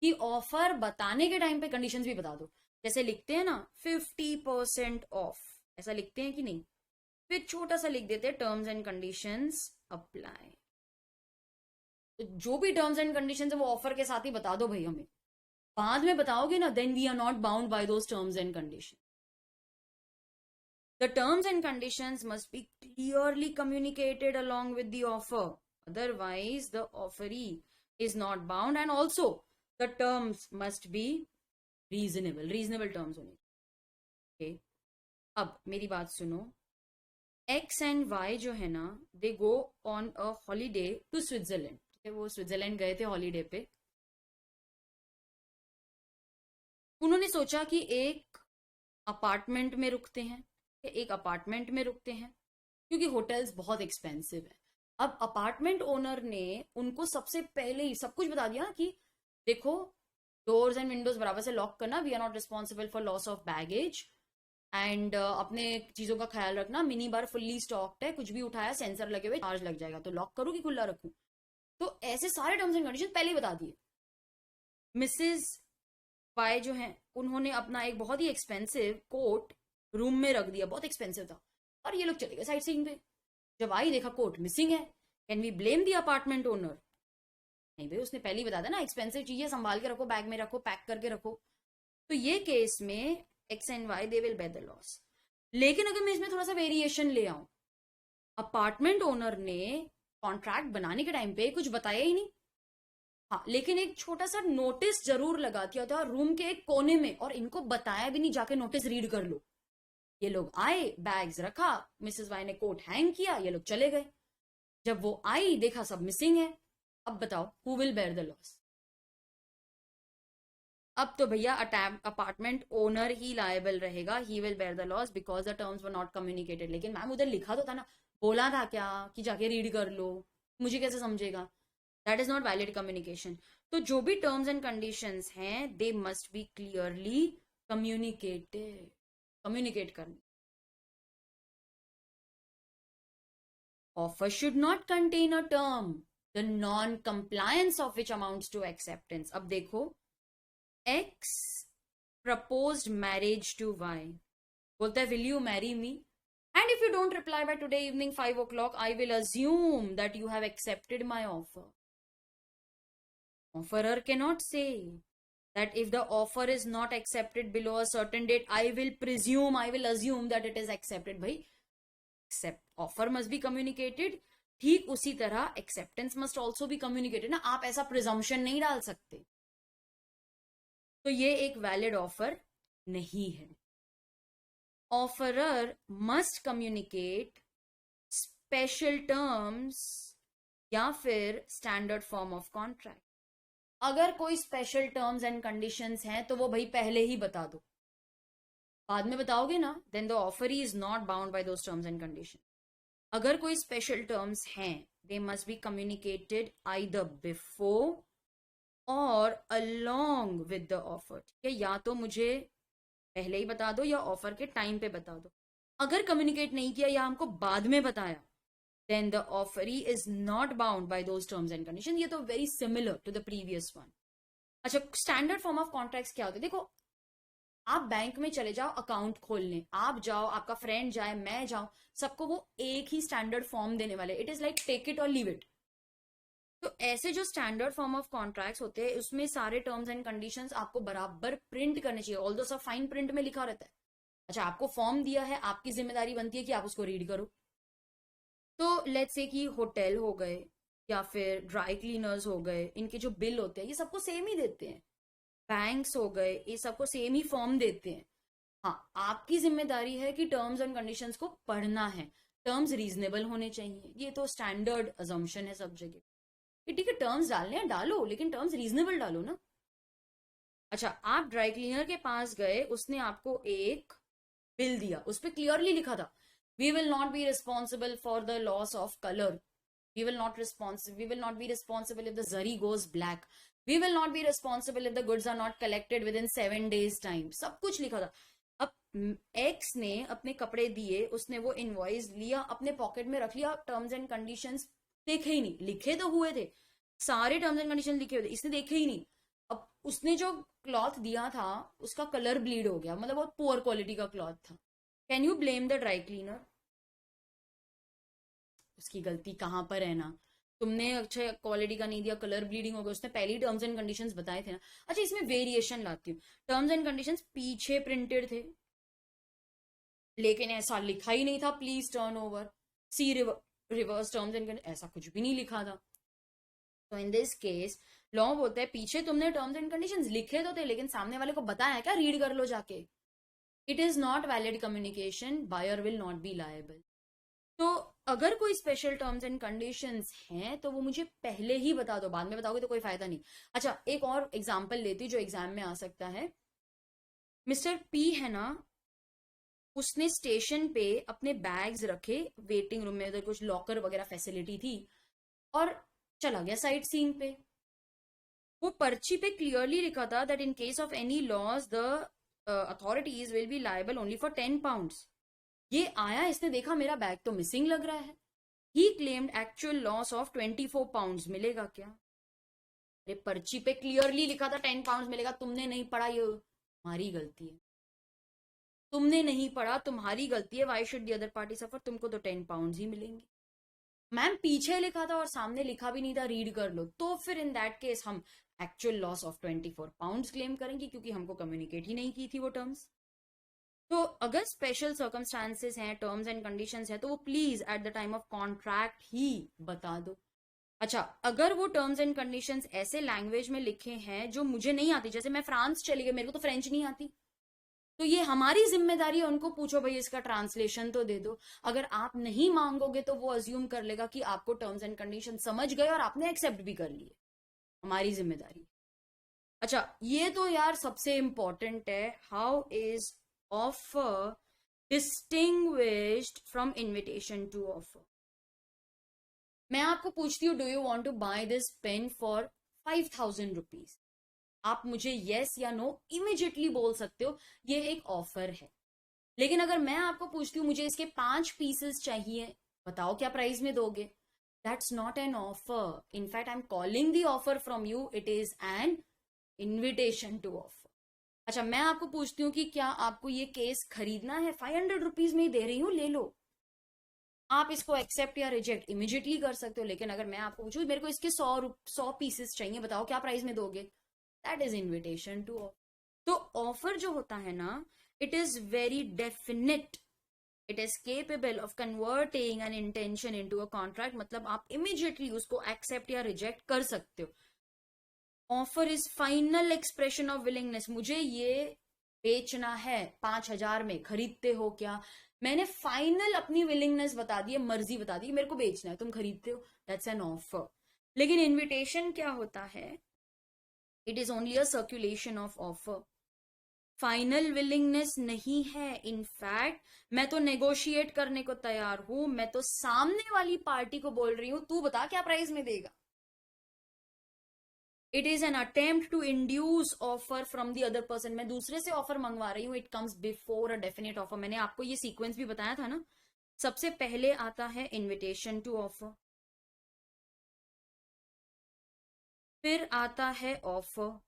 S1: कि ऑफर बताने के टाइम पे कंडीशंस भी बता दो। जैसे लिखते हैं ना 50% ऑफ, ऐसा लिखते हैं कि नहीं? फिर छोटा सा लिख देते हैं टर्म्स एंड कंडीशंस अप्लाई। तो जो भी टर्म्स एंड कंडीशंस है वो ऑफर के साथ ही बता दो भाई हमें। बाद में बताओगे ना, then we are not bound by those terms and condition. The terms and conditions must be clearly communicated along with the offer. Otherwise, the offeree is not bound, and also the terms must be reasonable. Reasonable terms होने। Okay. अब मेरी बात सुनो। X and Y जो है ना, they go on a holiday to Switzerland. ठीक है, वो स्विट्जरलैंड गए थे हॉलीडे पे। उन्होंने सोचा कि एक अपार्टमेंट में रुकते हैं, एक अपार्टमेंट में रुकते हैं, क्योंकि होटल्स बहुत एक्सपेंसिव है। अब अपार्टमेंट ओनर ने उनको सबसे पहले ही सब कुछ बता दिया कि देखो, डोर्स एंड विंडोज बराबर से लॉक करना, we are not responsible for loss of baggage, and अपने चीजों का ख्याल रखना, मिनी बार फुल्ली स्टॉक्ड है, कुछ भी उठाया सेंसर लगे हुए चार्ज लग जाएगा, तो लॉक करूँ कि खुला रखूं। तो ऐसे सारे टर्म्स एंड कंडीशन पहले ही बता दिए। मिसेज वाई जो है उन्होंने अपना एक बहुत ही एक्सपेंसिव कोट रूम में रख दिया, बहुत एक्सपेंसिव था, और ये लोग चले गए साइट सीइंग पे। जब आई देखा कोट मिसिंग है, can we blame the apartment owner? नहीं भाई, उसने पहले ही बता दिया ना, एक्सपेंसिव चीजें संभाल के रखो, बैग में रखो, पैक करके रखो। तो ये केस में X and Y they will bear the loss. लेकिन अगर मैं इसमें थोड़ा सा वेरिएशन ले आऊं, अपार्टमेंट ओनर ने कॉन्ट्रैक्ट बनाने के टाइम पे कुछ बताया ही नहीं। हाँ, लेकिन एक छोटा सा नोटिस जरूर लगा दिया था रूम के एक कोने में, और इनको बताया भी नहीं जाके नोटिस रीड कर लो। ये लोग आए, बैग्स रखा, मिसेस वाई ने कोट हैंग किया, ये लोग चले गए। जब वो आई देखा सब मिसिंग है। अब बताओ who will bear the loss? अब तो भैया अपार्टमेंट ओनर ही लायबल रहेगा, he will bear the loss because the terms were not communicated. लेकिन मैम उधर लिखा तो था ना, बोला था क्या कि जाके रीड कर लो, मुझे कैसे समझेगा? That is not valid communication. तो जो भी टर्म्स एंड कंडीशंस हैं they must be clearly communicated, communicate करनी। Offer should not contain a term, the non-compliance of which amounts to acceptance. अब देखो, X proposed marriage to Y. बोलता है, will you marry me? And if you don't reply by today evening 5 o'clock, I will assume that you have accepted my offer. Offerer cannot say that if the offer is not accepted below a certain date, I will assume that it is accepted. भाई, accept offer must be communicated, ठीक उसी तरह acceptance must also be communicated ना, आप ऐसा presumption नहीं डाल सकते। तो ये एक वैलिड ऑफर नहीं है। Offeror must communicate special terms या फिर स्टैंडर्ड फॉर्म ऑफ कॉन्ट्रैक्ट। अगर कोई स्पेशल टर्म्स एंड कंडीशंस हैं तो वो भाई पहले ही बता दो, बाद में बताओगे ना, then the offeree is not bound by those terms and condition. अगर कोई स्पेशल टर्म्स हैं they must be communicated either before or along with the offer. ठीक है, या तो मुझे पहले ही बता दो या ऑफर के टाइम पे बता दो। अगर कम्युनिकेट नहीं किया या हमको बाद में बताया, then the offeree is not bound by those terms and condition. ये तो very similar to the previous one. अच्छा, स्टैंडर्ड फॉर्म ऑफ कॉन्ट्रैक्ट्स क्या होते हैं? देखो, आप बैंक में चले जाओ अकाउंट खोलने, आप जाओ, आपका फ्रेंड जाए, मैं जाऊं, सबको वो एक ही स्टैंडर्ड फॉर्म देने वाले। It is like take it or leave it. तो ऐसे जो स्टैंडर्ड फॉर्म ऑफ कॉन्ट्रैक्ट्स होते हैं उसमें सारे टर्म्स एंड कंडीशंस आपको बराबर प्रिंट करने चाहिए, ऑल्दो सब फाइन प्रिंट में लिखा रहता है। अच्छा, आपको फॉर्म दिया है, आपकी जिम्मेदारी बनती है कि आप उसको रीड करो। तो लेट्स से कि होटल हो गए या फिर ड्राई क्लीनर्स हो गए, इनके जो बिल होते हैं ये सबको सेम ही देते हैं। बैंक्स हो गए, ये सबको सेम ही फॉर्म देते हैं। हाँ, आपकी जिम्मेदारी है कि टर्म्स एंड कंडीशंस को पढ़ना है, टर्म्स रीजनेबल होने चाहिए, ये तो स्टैंडर्ड अजम्पशन है सब जगह कि ठीक है टर्म्स डालने हैं डालो, लेकिन टर्म्स रीजनेबल डालो ना। अच्छा, आप ड्राई क्लीनर के पास गए, उसने आपको एक बिल दिया, उस पर क्लियरली लिखा था we will not be responsible for the loss of colour, we will not be responsible if the zari goes black, we will not be responsible if the goods are not collected within 7 days time, सब कुछ लिखा था। अब एक्स ने अपने कपड़े दिए, उसने वो इनवॉइस लिया, अपने पॉकेट में रख लिया, टर्म्स एंड कंडीशंस देखे ही नहीं, लिखे तो हुए थे, सारे टर्म्स एंड कंडीशन लिखे हुए थे, इसने देखे ही नहीं। अब उसने जो क्लॉथ दिया था उसका कलर ब्लीड हो गया, मतलब बहुत पुअर क्वालिटी का क्लॉथ था। Can you blame the dry cleaner? उसकी गलती कहाँ पर है ना, तुमने अच्छे क्वालिटी का नहीं दिया, कलर ब्लीडिंग हो गया, उसने पहले ही टर्म्स एंड कंडीशंस बताए थे ना। अच्छा, इसमें वेरिएशन लाती हूँ, टर्म्स एंड कंडीशंस पीछे प्रिंटेड थे लेकिन ऐसा लिखा ही नहीं था please turn over, see reverse terms and condition, ऐसा कुछ भी नहीं लिखा था। तो इन दिस केस लॉ बोलते हैं पीछे तुमने टर्म्स एंड कंडीशंस लिखे तो थे लेकिन सामने वाले को बताया क्या, रीड कर लो जाके। It is not valid communication, buyer will not be liable. तो अगर कोई स्पेशल टर्म्स एंड कंडीशंस हैं तो वो मुझे पहले ही बता दो, बाद में बताओगे तो कोई फायदा नहीं। अच्छा, एक और एग्जांपल लेती जो एग्जाम में आ सकता है। मिस्टर पी है ना, उसने स्टेशन पे अपने बैग्स रखे, वेटिंग रूम में उधर कुछ लॉकर वगैरह फैसिलिटी थी, और चला गया साइट सीइंग पे। वो पर्ची पे क्लियरली लिखा था that in case of any loss the authorities will be liable only for 10 pounds. ये आया, इसने देखा मेरा बैग तो मिसिंग लग रहा है, he claimed actual loss of 24 pounds. मिलेगा क्या? अरे पर्ची पे क्लियरली लिखा था 10 पाउंड्स मिलेगा, तुमने नहीं पढ़ा, ये तुम्हारी गलती है। तुमने नहीं पढ़ा, तुम्हारी गलती है। Why should the other party suffer? तुमको तो 10 पाउंड्स ही मिलेंगे। मैम पीछे लिखा था और सामने लिखा भी नहीं था, रीड कर लो। तो फिर इन दैट केस हम actual loss of 24 pounds claim करेंगे, क्योंकि हमको कम्युनिकेट ही नहीं की थी वो टर्म्स। तो अगर स्पेशल सर्कमस्टांसेस हैं, टर्म्स एंड कंडीशंस हैं, तो वो please at the time of contract ही बता दो। अच्छा, अगर वो टर्म्स एंड कंडीशंस ऐसे लैंग्वेज में लिखे हैं जो मुझे नहीं आती, जैसे मैं फ्रांस चली गई, मेरे को तो फ्रेंच नहीं आती, तो ये हमारी जिम्मेदारी है उनको पूछो भाई इसका ट्रांसलेशन तो दे दो। अगर आप नहीं मांगोगे तो वो अज्यूम कर लेगा कि आपको टर्म्स एंड कंडीशन समझ गए और आपने एक्सेप्ट भी कर लिए। हमारी जिम्मेदारी। अच्छा, ये तो यार सबसे इंपॉर्टेंट है, how is offer distinguished from invitation to offer. मैं आपको पूछती हूँ, do you want to buy this pen for 5000 rupees? आप मुझे यस या नो इमिजिएटली बोल सकते हो, ये एक ऑफर है। लेकिन अगर मैं आपको पूछती हूँ मुझे इसके 5 पीसेस चाहिए, बताओ क्या प्राइस में दोगे? That's not an offer. In fact I am calling the offer from you, it is an invitation to offer. अच्छा, मैं आपको पूछती हूँ कि क्या आपको ये केस खरीदना है? 500 रुपीज में ही दे रही हूँ, ले लो। आप इसको एक्सेप्ट या रिजेक्ट इमिजिएटली कर सकते हो। लेकिन अगर मैं आपको पूछूं मेरे को इसके 100 पीसेस चाहिए, बताओ क्या प्राइस में दोगे? That is invitation to offer. तो ऑफर जो होता है ना, it is very definite, it is capable of converting an intention into a contract. मतलब आप इमिजिएटली उसको एक्सेप्ट या रिजेक्ट कर सकते हो। Offer is final expression of willingness. मुझे ये बेचना है 5000 में, खरीदते हो क्या? मैंने फाइनल अपनी विलिंगनेस बता दी है, मर्जी बता दी, मेरे को बेचना है, तुम खरीदते हो, दैट्स एन ऑफर। लेकिन इन्विटेशन क्या होता है? It is only a circulation of offer. Final willingness नहीं है। इनफैक्ट मैं तो नेगोशिएट करने को तैयार हूं, मैं तो सामने वाली पार्टी को बोल रही हूं तू बता क्या प्राइस में देगा। It is an attempt to induce offer from the other person. मैं दूसरे से ऑफर मंगवा रही हूँ, it comes before a definite offer. मैंने आपको ये सीक्वेंस भी बताया था ना, सबसे पहले आता है इन्विटेशन टू ऑफर, फिर आता है ऑफर,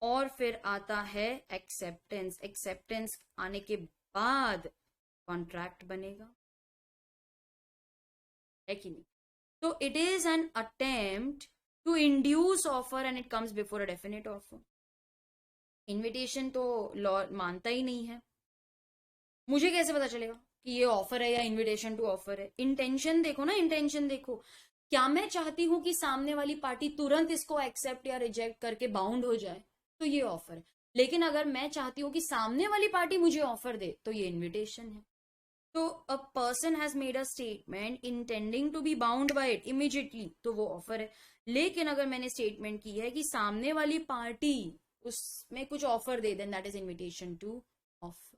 S1: और फिर आता है एक्सेप्टेंस। एक्सेप्टेंस आने के बाद कॉन्ट्रैक्ट बनेगा, है कि नहीं? तो it is an attempt to induce offer and it comes before a definite offer. Invitation तो लॉ मानता ही नहीं है। मुझे कैसे पता चलेगा कि ये ऑफर है या इन्विटेशन टू ऑफर है? इंटेंशन देखो ना, इंटेंशन देखो। क्या मैं चाहती हूं कि सामने वाली पार्टी तुरंत इसको एक्सेप्ट या रिजेक्ट करके बाउंड हो जाए, तो ये ऑफर है। लेकिन अगर मैं चाहती हूँ कि सामने वाली पार्टी मुझे ऑफर दे, तो ये इन्विटेशन है। तो a person has made a statement intending to be bound by it immediately, तो वो ऑफर है। लेकिन अगर मैंने स्टेटमेंट की है कि सामने वाली पार्टी उसमें कुछ ऑफर दे, then that is invitation to offer.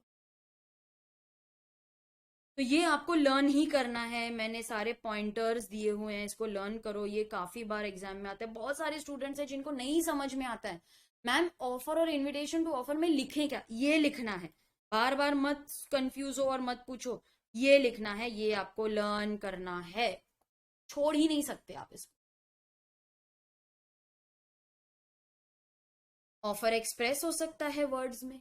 S1: तो ये आपको लर्न ही करना है। मैंने सारे पॉइंटर्स दिए हुए हैं, इसको लर्न करो। ये काफी बार एग्जाम में आता है। बहुत सारे स्टूडेंट्स हैं जिनको नहीं समझ में आता है, मैम ऑफर और इनविटेशन टू ऑफर में लिखें क्या? ये लिखना है। बार बार मत कंफ्यूज हो और मत पूछो, ये लिखना है, ये आपको लर्न करना है, छोड़ ही नहीं सकते आप इसको। ऑफर एक्सप्रेस हो सकता है वर्ड्स में,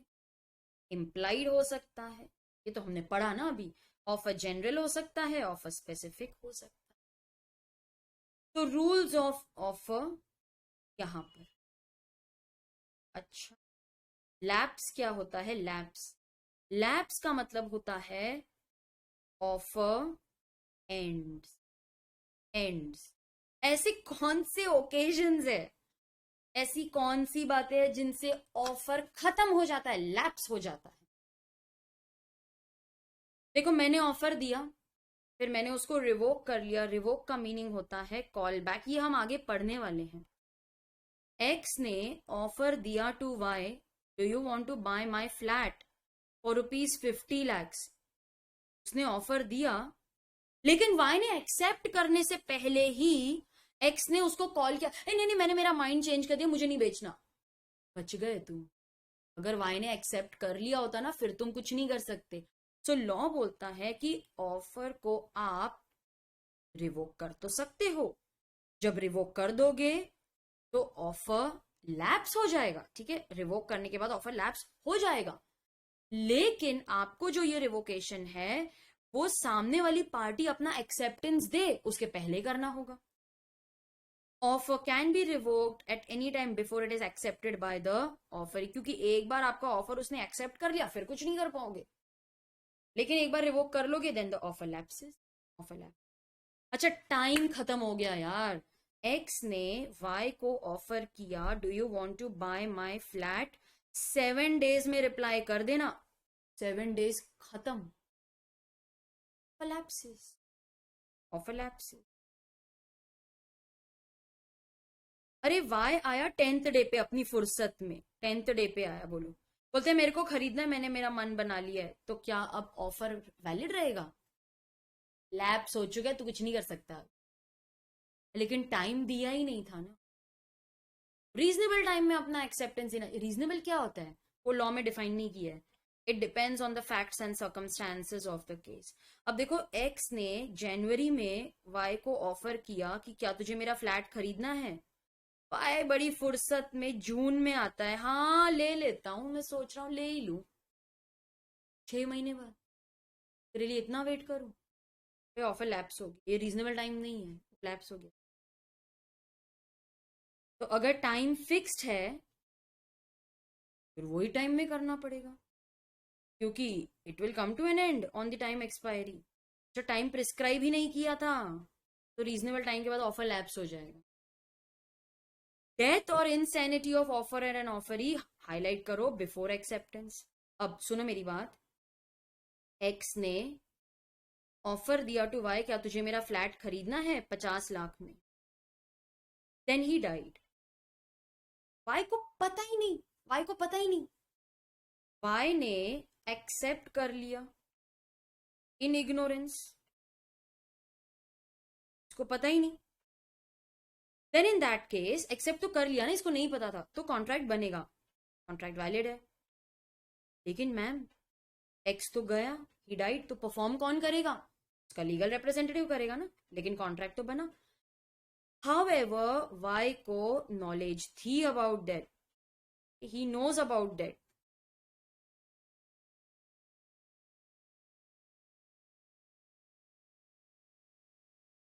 S1: इम्प्लाइड हो सकता है, ये तो हमने पढ़ा ना अभी। ऑफर जनरल हो सकता है, ऑफर स्पेसिफिक हो सकता है। तो रूल्स ऑफ ऑफर यहां पर। अच्छा, लैप्स क्या होता है? लैप्स, लैप्स का मतलब होता है ऑफर एंड्स। एंड्स, ऐसे कौन से ओकेजन्स है, ऐसी कौन सी बातें हैं जिनसे ऑफर खत्म हो जाता है, लैप्स हो जाता है? देखो, मैंने ऑफर दिया, फिर मैंने उसको रिवोक कर लिया। रिवोक का मीनिंग होता है कॉल बैक, ये हम आगे पढ़ने वाले हैं। एक्स ने ऑफर दिया to Y, do you want to buy my flat? For ₹50 lakhs। उसने ऑफर दिया, लेकिन वाई ने एक्सेप्ट करने से पहले ही एक्स ने उसको कॉल किया, नहीं नहीं मैंने मेरा माइंड चेंज कर दिया, मुझे नहीं बेचना। बच गए तुम। अगर वाई ने एक्सेप्ट कर लिया होता ना, फिर तुम कुछ नहीं कर सकते। सो लॉ बोलता है कि ऑफर को आप रिवोक कर तो सकते हो। जब रिवोक कर दोगे तो ऑफर लैप्स हो जाएगा, ठीक है, रिवोक करने के बाद ऑफर लैप्स हो जाएगा। लेकिन आपको जो ये रिवोकेशन है वो सामने वाली पार्टी अपना एक्सेप्टेंस दे उसके पहले करना होगा। Offer can B revoked at any time before it is accepted by the offer, क्योंकि एक बार आपका ऑफर उसने एक्सेप्ट कर लिया फिर कुछ नहीं कर पाओगे, लेकिन एक बार रिवोक कर लोगे then the offer lapses. Offer lapse. अच्छा, टाइम खत्म हो गया यार। एक्स ने वाई को ऑफर किया, do you want to buy my flat, 7 days में रिप्लाई कर देना, 7 days खत्म। Lapses, offer lapses. अरे वाई आया 10th डे पे अपनी फुर्सत में, 10th डे पे आया, बोलते मेरे को खरीदना है, मैंने मेरा मन बना लिया है, तो क्या अब ऑफर वैलिड रहेगा? लैप्स हो चुका है, तो कुछ नहीं कर सकता। लेकिन टाइम दिया ही नहीं था ना, रीजनेबल टाइम में अपना एक्सेप्टेंस देना। रीजनेबल क्या होता है वो लॉ में डिफाइन नहीं किया है, it depends on the facts and circumstances of the case. अब देखो, एक्स ने जनवरी में वाई को ऑफर किया कि क्या तुझे मेरा फ्लैट खरीदना है, वाई बड़ी फुर्सत में जून में आता है, हाँ ले लेता हूं, मैं सोच रहा हूं ले ही लूं, 6 महीने बाद, तेरे लिए इतना वेट करूं? ऑफर लैप्स हो गई, ये रीजनेबल टाइम नहीं है, लैप्स हो गया। तो अगर टाइम फिक्स्ड है फिर वही टाइम में करना पड़ेगा, क्योंकि it will come to an end on the time expiry. जो टाइम प्रिस्क्राइब ही नहीं किया था तो रीजनेबल टाइम के बाद ऑफर लैप्स हो जाएगा। डेथ और insanity of offer and an offeree highlight करो बिफोर एक्सेप्टेंस। अब सुनो मेरी बात, एक्स ने ऑफर दिया टू वाई, क्या तुझे मेरा फ्लैट खरीदना है 50 लाख में, देन ही डाइड। वाई को पता ही नहीं, वाई को पता ही नहीं, वाई ने एक्सेप्ट कर लिया इन इग्नोरेंस, इसको पता ही नहीं। Then in that case accept तो कर लिया ना, इसको नहीं पता था, तो कॉन्ट्रैक्ट बनेगा, कॉन्ट्रैक्ट वैलिड है। लेकिन मैम एक्स तो गया, ही डाइड, तो परफॉर्म कौन करेगा? उसका लीगल रिप्रेजेंटेटिव करेगा ना, लेकिन कॉन्ट्रैक्ट तो बना। हाउएवर वाई को नॉलेज थी about death, he knows about death,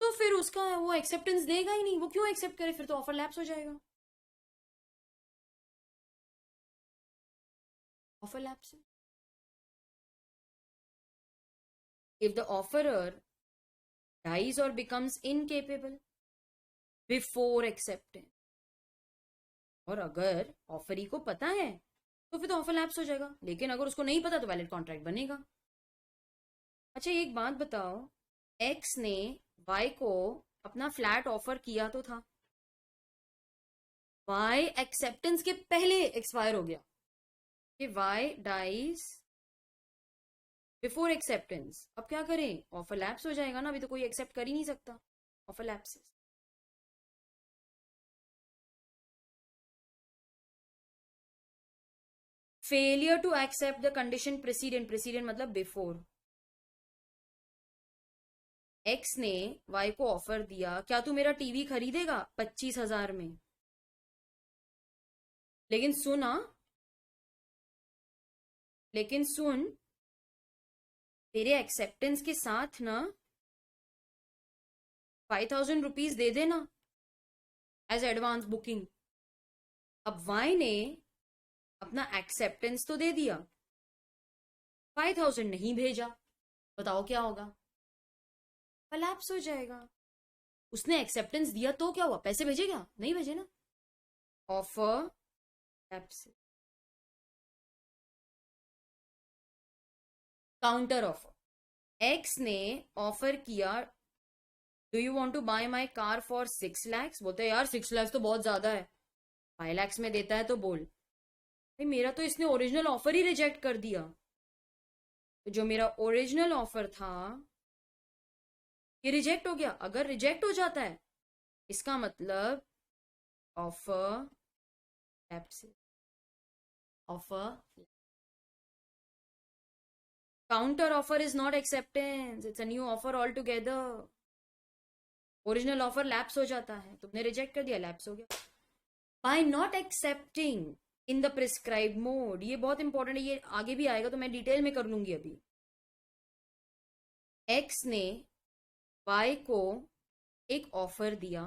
S1: तो फिर उसका वो एक्सेप्टेंस देगा ही नहीं, वो क्यों एक्सेप्ट करे, फिर तो ऑफर लैप्स हो जाएगा, offer lapse. if the offerer dies or becomes incapable before accepting, और अगर ऑफरी को पता है तो फिर तो ऑफर लैप्स हो जाएगा, लेकिन अगर उसको नहीं पता तो वैलिड कॉन्ट्रैक्ट बनेगा। अच्छा एक बात बताओ, एक्स ने वाई को अपना फ्लैट ऑफर किया तो था, वाई एक्सेप्टेंस के पहले एक्सपायर हो गया, कि वाई डाइज बिफोर एक्सेप्टेंस, अब क्या करें? ऑफर लैप्स हो जाएगा ना, अभी तो कोई एक्सेप्ट कर ही नहीं सकता, offer lapse. Failure to accept the condition precedent, precedent मतलब बिफोर। एक्स ने वाई को ऑफर दिया, क्या तू मेरा टीवी खरीदेगा 25,000 में, लेकिन सुना, लेकिन सुन, तेरे एक्सेप्टेंस के साथ ना 5,000 रुपीज दे देना एज एडवांस बुकिंग। अब वाई ने अपना एक्सेप्टेंस तो दे दिया, 5,000 नहीं भेजा, बताओ क्या होगा? कोलैप्स हो जाएगा। उसने एक्सेप्टेंस दिया तो क्या हुआ, पैसे भेजे क्या? नहीं भेजे ना, offer lapse. Counter offer, X ने ऑफर किया, do you want to buy my car for 6 lakhs, बोलते यार 6 lakhs तो बहुत ज्यादा है, 5 lakhs में देता है तो बोल। भाई मेरा तो इसने ओरिजिनल ऑफर ही रिजेक्ट कर दिया, तो जो मेरा ओरिजिनल ऑफर था ये रिजेक्ट हो गया। अगर रिजेक्ट हो जाता है इसका मतलब offer offer counter offer is not acceptance, it's a new offer all together. Original offer lapse हो जाता है, तुमने रिजेक्ट कर दिया, लैप्स हो गया। By not accepting in the prescribe mode, ये बहुत इंपॉर्टेंट है, ये आगे भी आएगा तो मैं डिटेल में कर लूंगी। अभी एक्स ने वाई को एक ऑफर दिया,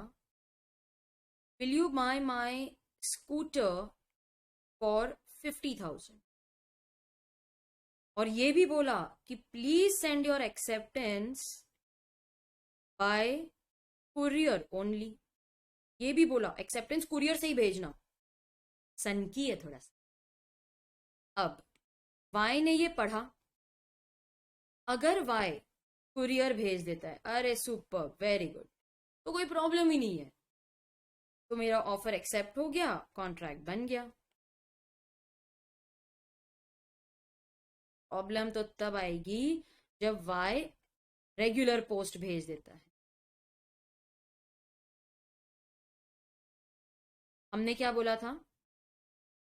S1: will you buy my scooter for 50,000, और ये भी बोला कि please send your acceptance bye courier only. ये भी बोला एक्सेप्टेंस कुरियर से ही भेजना। सन की है थोड़ा सा। अब वाई ने ये पढ़ा, अगर वाई कुरियर भेज देता है, अरे सुपर वेरी गुड, तो कोई प्रॉब्लम ही नहीं है, तो मेरा ऑफर एक्सेप्ट हो गया, कॉन्ट्रैक्ट बन गया। प्रॉब्लम तो तब आएगी जब वाई रेगुलर पोस्ट भेज देता है। हमने क्या बोला था?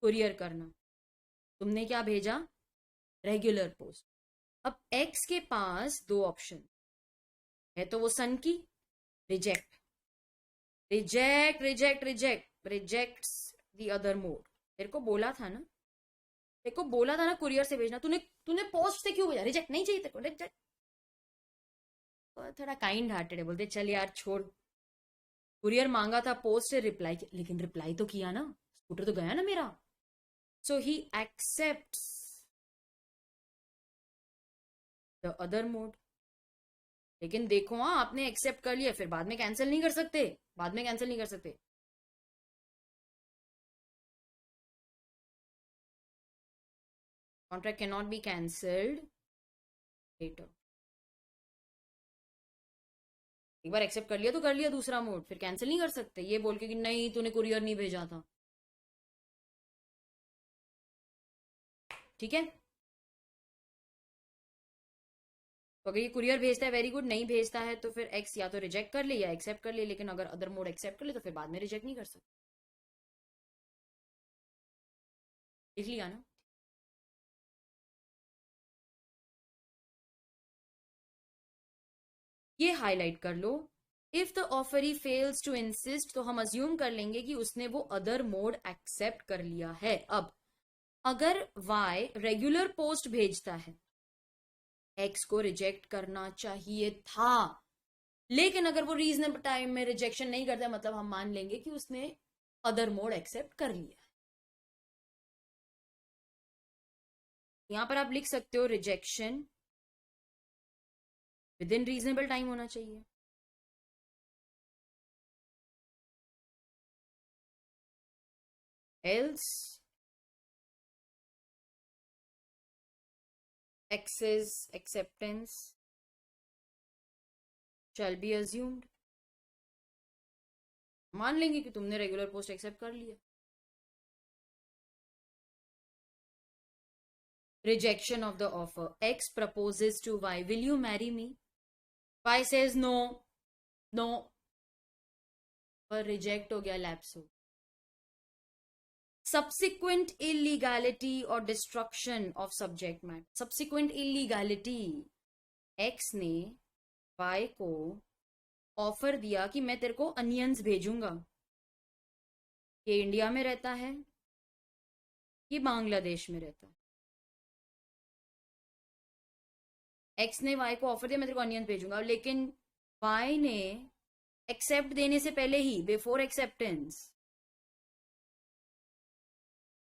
S1: कुरियर करना। तुमने क्या भेजा? Regular post. अब एक्स के पास दो ऑप्शन है, तो वो सन की reject reject reject reject reject the other mode. तेरे को बोला था ना, तेरे को बोला था ना कुरियर से भेजना, तूने तूने पोस्ट से क्यों भेजा? रिजेक्ट नहीं चाहिए तेरे को, रिजेक्ट। थोड़ा काइंड हार्टेड है, बोलते चल यार छोड़। कुरियर मांगा था, पोस्ट से रिप्लाई, लेकिन रिप्लाई तो किया ना, स्कूटर तो गया ना मेरा। सो ही एक्सेप्ट्स द अदर मोड। लेकिन देखो, हाँ आपने एक्सेप्ट कर लिया, फिर बाद में कैंसिल नहीं कर सकते, बाद में कैंसिल नहीं कर सकते। Contract cannot be cancelled later. एक बार एक्सेप्ट कर लिया तो कर लिया, दूसरा मोड फिर कैंसिल नहीं कर सकते ये बोल के कि नहीं तूने कुरियर नहीं भेजा था। ठीक है, तो अगर ये कुरियर भेजता है वेरी गुड, नहीं भेजता है तो फिर एक्स या तो रिजेक्ट कर ले या एक्सेप्ट कर ले, लेकिन अगर अदर मोड एक्सेप्ट कर ले तो फिर बाद में रिजेक्ट नहीं कर सकते। लिख लिया ना? ये हाईलाइट कर लो। If the offeree fails to insist, तो हम अज्यूम कर लेंगे कि उसने वो अदर मोड एक्सेप्ट कर लिया है। अब अगर वाई रेगुलर पोस्ट भेजता है, एक्स को रिजेक्ट करना चाहिए था, लेकिन अगर वो रीजनेबल टाइम में रिजेक्शन नहीं करता, मतलब हम मान लेंगे कि उसने अदर मोड एक्सेप्ट कर लिया। यहां पर आप लिख सकते हो rejection within reasonable time होना चाहिए। Else access acceptance shall be assumed. मान लेंगे कि तुमने रेगुलर पोस्ट एक्सेप्ट कर लिया। Rejection of the offer, X proposes to Y, will you marry me? Y says no, no, पर रिजेक्ट हो गया, लैप्स हो। Subsequent illegality or destruction of subject matter. Subsequent illegality, X ने वाई को ऑफर दिया कि मैं तेरे को अनियंस भेजूंगा, ये इंडिया में रहता है, ये बांग्लादेश में रहता है। एक्स ने वाई को ऑफर दिया मैं तेरे को अनियंस भेजूंगा, लेकिन वाई ने एक्सेप्ट देने से पहले ही, बिफोर एक्सेप्टेंस,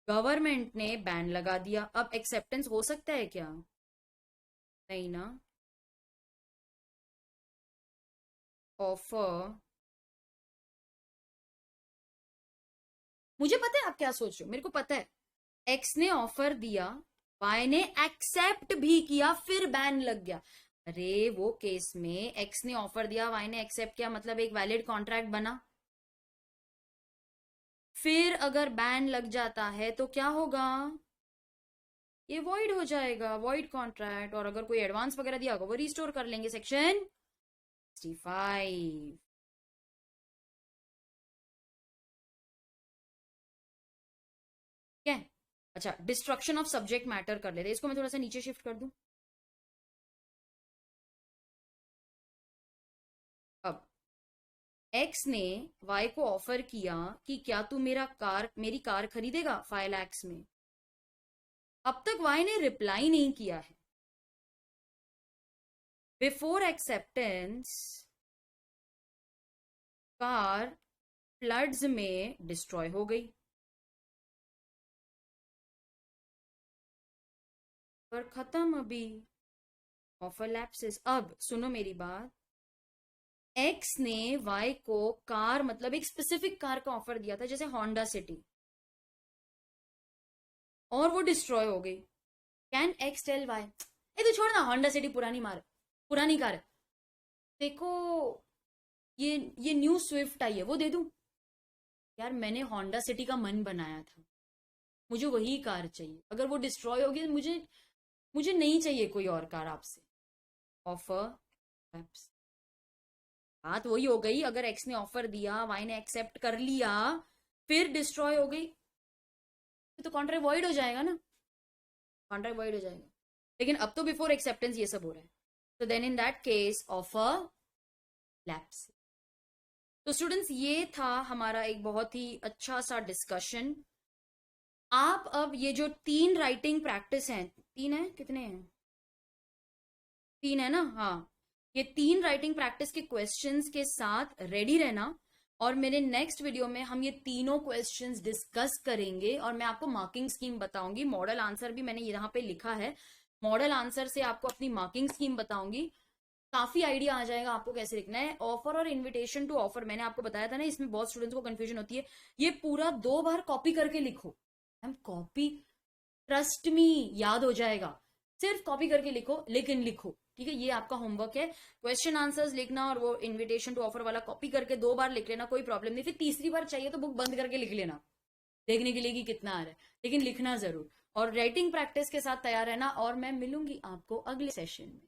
S1: गवर्नमेंट ने बैन लगा दिया। अब एक्सेप्टेंस हो सकता है क्या? नहीं ना। ऑफर, मुझे पता है आप क्या सोच रहे हो, मेरे को पता है। एक्स ने ऑफर दिया, वाई ने एक्सेप्ट भी किया, फिर बैन लग गया। अरे वो केस में एक्स ने ऑफर दिया, वाई ने एक्सेप्ट किया, मतलब एक वैलिड कॉन्ट्रैक्ट बना। फिर अगर बैन लग जाता है तो क्या होगा? ये वॉइड हो जाएगा, वॉइड कॉन्ट्रैक्ट। और अगर कोई एडवांस वगैरह दिया होगा वो रिस्टोर कर लेंगे। सेक्शन 65। क्या है? अच्छा, डिस्ट्रक्शन ऑफ सब्जेक्ट मैटर कर लेते हैं। इसको मैं थोड़ा सा नीचे शिफ्ट कर दूं। अब एक्स ने वाई को ऑफर किया कि क्या तू मेरी कार खरीदेगा 5 लाख में। अब तक वाई ने रिप्लाई नहीं किया है। बिफोर एक्सेप्टेंस कार फ्लड्स में डिस्ट्रॉय हो गई। पर खत्म अभी, ऑफर लैप्सेस। अब सुनो मेरी बात, एक्स ने वाई को कार मतलब एक स्पेसिफिक कार का ऑफर दिया था, जैसे होंडा सिटी, और वो डिस्ट्रॉय हो गई। कैन एक्स टेल वाई, ए तू छोड़ ना, होंडा सिटी पुरानी कार है, देखो ये न्यू स्विफ्ट आई है, वो दे दूं? यार मैंने होंडा सिटी का मन बनाया था, मुझे वही कार चाहिए। अगर वो डिस्ट्रॉय होगी तो मुझे नहीं चाहिए कोई और कार आपसे। Offer lapse. बात वही हो गई, अगर एक्स ने ऑफर दिया, वाई ने एक्सेप्ट कर लिया, फिर डिस्ट्रॉय हो गई, तो कॉन्ट्रैक्ट वॉइड हो जाएगा ना, कॉन्ट्रैक्ट वॉइड हो जाएगा। लेकिन अब तो बिफोर एक्सेप्टेंस ये सब हो रहा है, तो then in that case offer lapse. तो स्टूडेंट्स, ये था हमारा एक बहुत ही अच्छा सा डिस्कशन। आप अब ये जो 3 राइटिंग प्रैक्टिस हैं, 3 है, कितने हैं, 3 है ना, हाँ, ये 3 राइटिंग प्रैक्टिस के क्वेश्चंस के साथ रेडी रहना। और मेरे नेक्स्ट वीडियो में हम ये तीनों क्वेश्चंस डिस्कस करेंगे और मैं आपको मार्किंग स्कीम बताऊंगी। मॉडल आंसर भी मैंने यहाँ पे लिखा है, मॉडल आंसर से आपको अपनी मार्किंग स्कीम बताऊंगी। काफी आइडिया आ जाएगा आपको कैसे लिखना है। ऑफर और इन्विटेशन टू ऑफर मैंने आपको बताया था ना, इसमें बहुत स्टूडेंट्स को कंफ्यूजन होती है। ये पूरा 2 बार कॉपी करके लिखो, मैम कॉपी, ट्रस्ट मी याद हो जाएगा। सिर्फ कॉपी करके लिखो, लेकिन लिखो, ठीक है? ये आपका होमवर्क है। क्वेश्चन आंसर्स लिखना और वो इनविटेशन टू ऑफर वाला कॉपी करके 2 बार लिख लेना, कोई प्रॉब्लम नहीं। फिर तीसरी बार चाहिए तो बुक बंद करके लिख लेना, देखने के लिए कि कितना आ रहा है, लेकिन लिखना जरूर। और राइटिंग प्रैक्टिस के साथ तैयार रहना, और मैं मिलूंगी आपको अगले सेशन में।